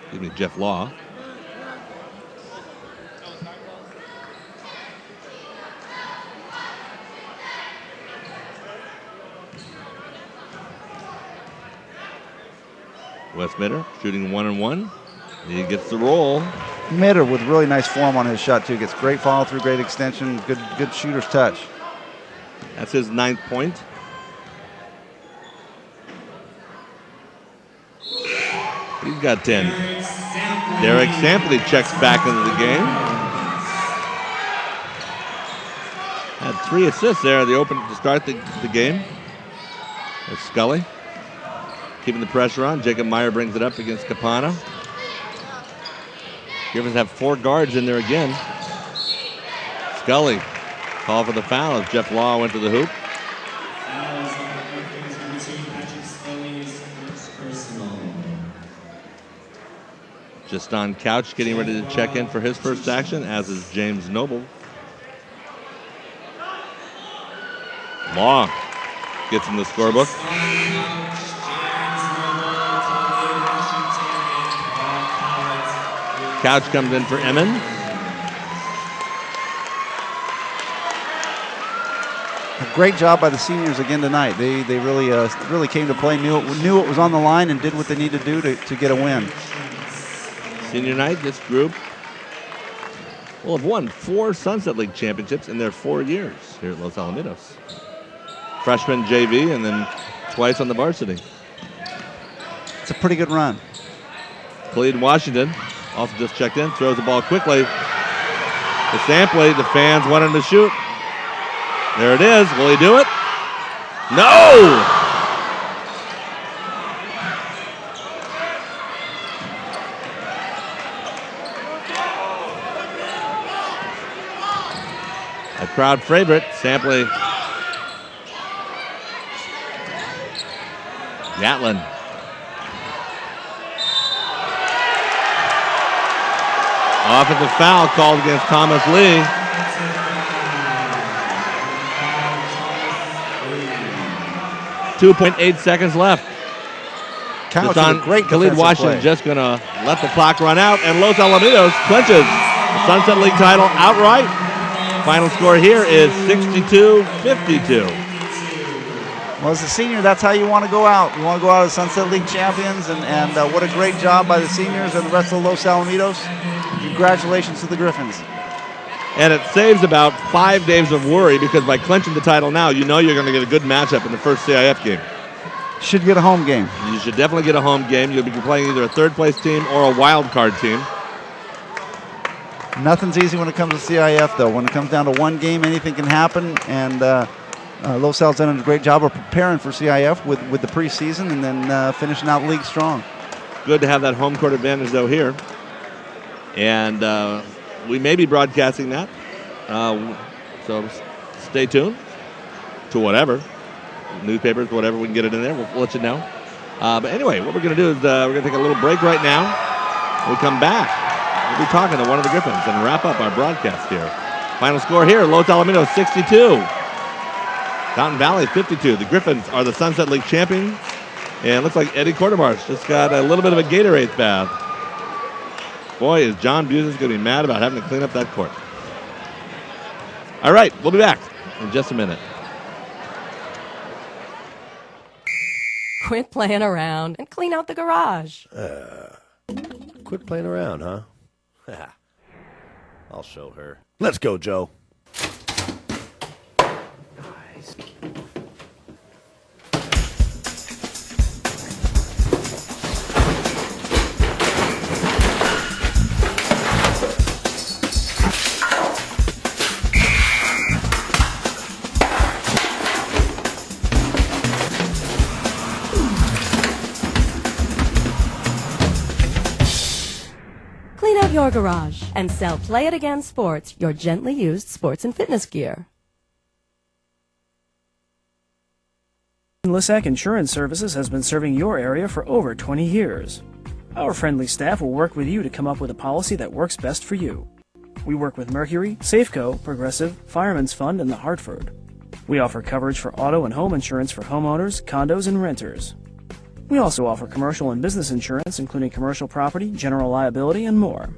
Excuse me, Jeff Law. Wes Mitter shooting 1 and 1. He gets the roll. Mitter with really nice form on his shot too. Gets great follow through, great extension, good shooter's touch. That's his 9th point. He's got 10. Derek Sampley checks back into the game. Had 3 assists there to start the game. There's Scully. Keeping the pressure on. Jacob Meyer brings it up against Capana. Griffins have 4 guards in there again. Scully. Call for the foul as Jeff Law went to the hoop. Just on Couch getting ready to check in for his first action, as is James Noble. Law gets in the scorebook. Couch comes in for Emmons. A great job by the seniors again tonight. They really came to play, knew what was on the line, and did what they needed to do to get a win. Senior night, this group will have won 4 Sunset League championships in their 4 years here at Los Alamitos. Freshman JV and then twice on the varsity. It's a pretty good run. Khalid Washington also just checked in, throws the ball quickly. To Sampley, the fans want him to shoot. There it is. Will he do it? No! A crowd favorite, Sampley. Gatlin. Offensive foul called against Thomas Lee. .8 seconds left. Couch on great Khalid Washington play. just going to let the clock run out, and Los Alamitos clinches the Sunset League title outright. Final score here is 62-52. Well, as a senior, that's how you want to go out. You want to go out as Sunset League champions, and what a great job by the seniors and the rest of Los Alamitos. Congratulations to the Griffins. And it saves about 5 days of worry, because by clinching the title now, you know you're going to get a good matchup in the first CIF game. Should get a home game. You should definitely get a home game. You'll be playing either a third-place team or a wild card team. Nothing's easy when it comes to CIF, though. When it comes down to one game, anything can happen, and Los Al's done a great job of preparing for CIF with the preseason and then finishing out the league strong. Good to have that home court advantage, though, here. And we may be broadcasting that, so stay tuned to whatever, newspapers, whatever, we can get it in there. We'll let you know. But anyway, what we're going to do is we're going to take a little break right now. When we come back, we'll be talking to one of the Griffins and wrap up our broadcast here. Final score here, Los Alamitos 62, Fountain Valley 52. The Griffins are the Sunset League champions, and it looks like Eddie Quartermarsh just got a little bit of a Gatorade bath. Boy, is John Buzes going to be mad about having to clean up that court. All right, we'll be back in just a minute. Quit playing around and clean out the garage. Quit playing around, huh? I'll show her. Let's go, Joe. your garage and sell Play It Again Sports, your gently used sports and fitness gear. Lissac Insurance Services has been serving your area for over 20 years. Our friendly staff will work with you to come up with a policy that works best for you. We work with Mercury, Safeco, Progressive, Fireman's Fund, and the Hartford. We offer coverage for auto and home insurance for homeowners, condos, and renters. We also offer commercial and business insurance, including commercial property, general liability, and more.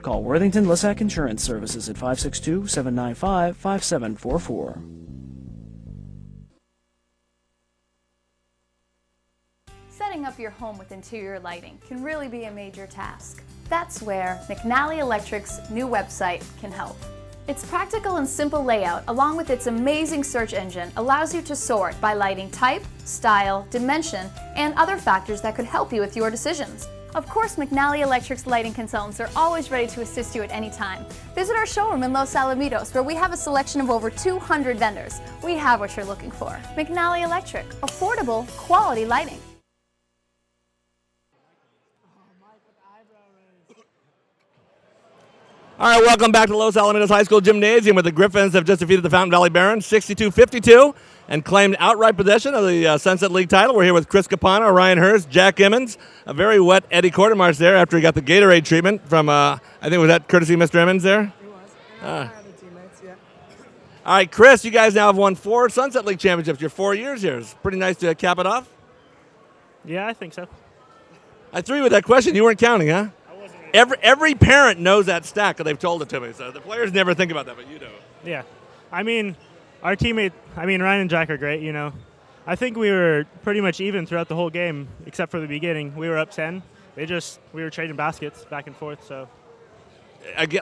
Call Worthington Lissac Insurance Services at 562-795-5744. Setting up your home with interior lighting can really be a major task. That's where McNally Electric's new website can help. Its practical and simple layout, along with its amazing search engine, allows you to sort by lighting type, style, dimension, and other factors that could help you with your decisions. Of course, McNally Electric's lighting consultants are always ready to assist you at any time. Visit our showroom in Los Alamitos, where we have a selection of over 200 vendors. We have what you're looking for. McNally Electric, affordable, quality lighting. All right, welcome back to Los Alamitos High School Gymnasium, where the Griffins have just defeated the Fountain Valley Barons 62-52 and claimed outright possession of the Sunset League title. We're here with Chris Capano, Ryan Hurst, Jack Emmons, a very wet Eddie Quartermarsh there after he got the Gatorade treatment from, I think, was that courtesy of Mr. Emmons there? He was. Other teammates, yeah. All right, Chris, you guys now have won 4 Sunset League championships. Your 4 years here. It's pretty nice to cap it off. Yeah, I think so. I threw you with that question. You weren't counting, huh? Every parent knows that stat because they've told it to me. So the players never think about that, but you do. Yeah. I mean, our teammate, Ryan and Jack are great, you know. I think we were pretty much even throughout the whole game, except for the beginning. We were up 10. We were trading baskets back and forth, so.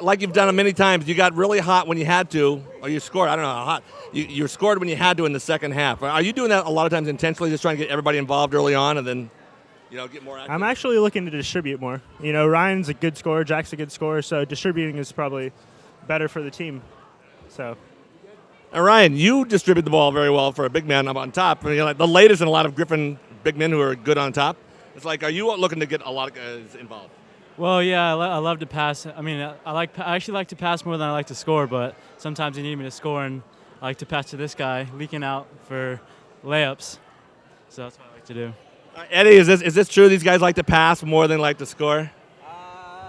Like you've done it many times, you got really hot when you had to, or you scored, I don't know how hot. You scored when you had to in the second half. Are you doing that a lot of times intentionally, just trying to get everybody involved early on and then get more active? I'm actually looking to distribute more. You know, Ryan's a good scorer, Jack's a good scorer, so distributing is probably better for the team. So. And Ryan, you distribute the ball very well for a big man up on top. I mean, like the latest in a lot of Griffin big men who are good on top. It's like, are you looking to get a lot of guys involved? Well, yeah, I love to pass. I mean, I actually like to pass more than I like to score, but sometimes you need me to score, and I like to pass to this guy, leaking out for layups. So that's what I like to do. Eddie, is this true? These guys like to pass more than like to score?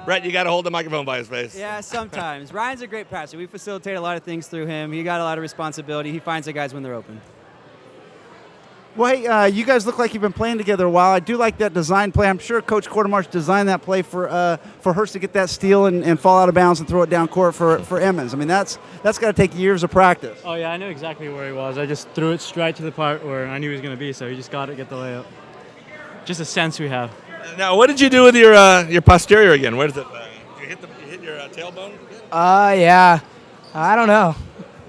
Brett, you got to hold the microphone by his face. Yeah, sometimes. Ryan's a great passer. We facilitate a lot of things through him. He got a lot of responsibility. He finds the guys when they're open. Well, hey, you guys look like you've been playing together a while. I do like that design play. I'm sure Coach Quartermarsh designed that play for Hurst to get that steal and fall out of bounds and throw it down court for Emmons. I mean, that's got to take years of practice. Oh, yeah, I knew exactly where he was. I just threw it straight to the part where I knew he was going to be, so he just got it, get the layup. Just a sense we have. Now, what did you do with your posterior again? Where does it? You hit your tailbone? Yeah. I don't know.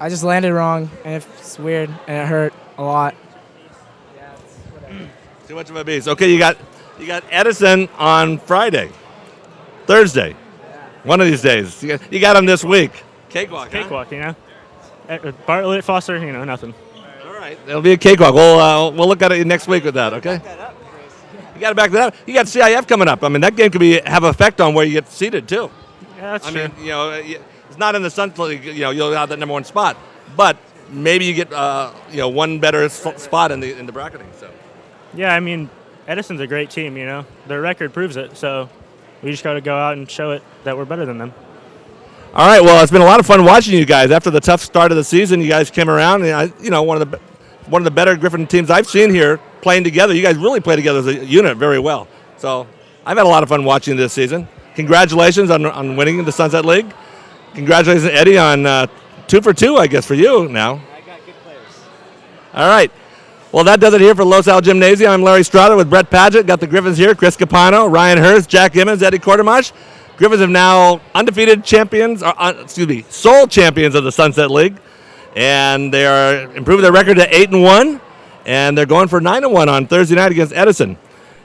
I just landed wrong, and it's weird, and it hurt a lot. Yeah, it's whatever. Too much of a beast. Okay, you got Edison on Friday, Thursday, one of these days. You got him this week. Cakewalk. Cakewalk, you know. Bartlett, Foster, nothing. All right, it'll be a cakewalk. We'll look at it next week with that. Okay. You got to back that up. You got CIF coming up. I mean, that game could have an effect on where you get seated too. Yeah, that's true. I mean, it's not in the Sun League. You'll have that number 1 spot, but maybe you get one better spot in the bracketing. So. Yeah, I mean, Edison's a great team. You know, their record proves it. So we just got to go out and show it that we're better than them. All right. Well, it's been a lot of fun watching you guys. After the tough start of the season, you guys came around, and one of the better Griffin teams I've seen here playing together. You guys really play together as a unit very well. So I've had a lot of fun watching this season. Congratulations on winning the Sunset League. Congratulations, Eddie, on 2 for 2, I guess, for you now. I got good players. All right. Well, that does it here for Los Al Gymnasium. I'm Larry Strada with Brett Padgett. Got the Griffins here, Chris Capano, Ryan Hurst, Jack Emmons, Eddie Quartermarsh. Griffins have now undefeated champions, sole champions of the Sunset League. And they are improving their record to 8-1, and they're going for 9-1 on Thursday night against Edison.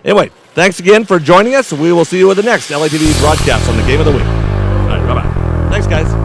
Anyway, thanks again for joining us. We will see you with the next LATV broadcast on the Game of the Week. All right, bye-bye. Thanks, guys.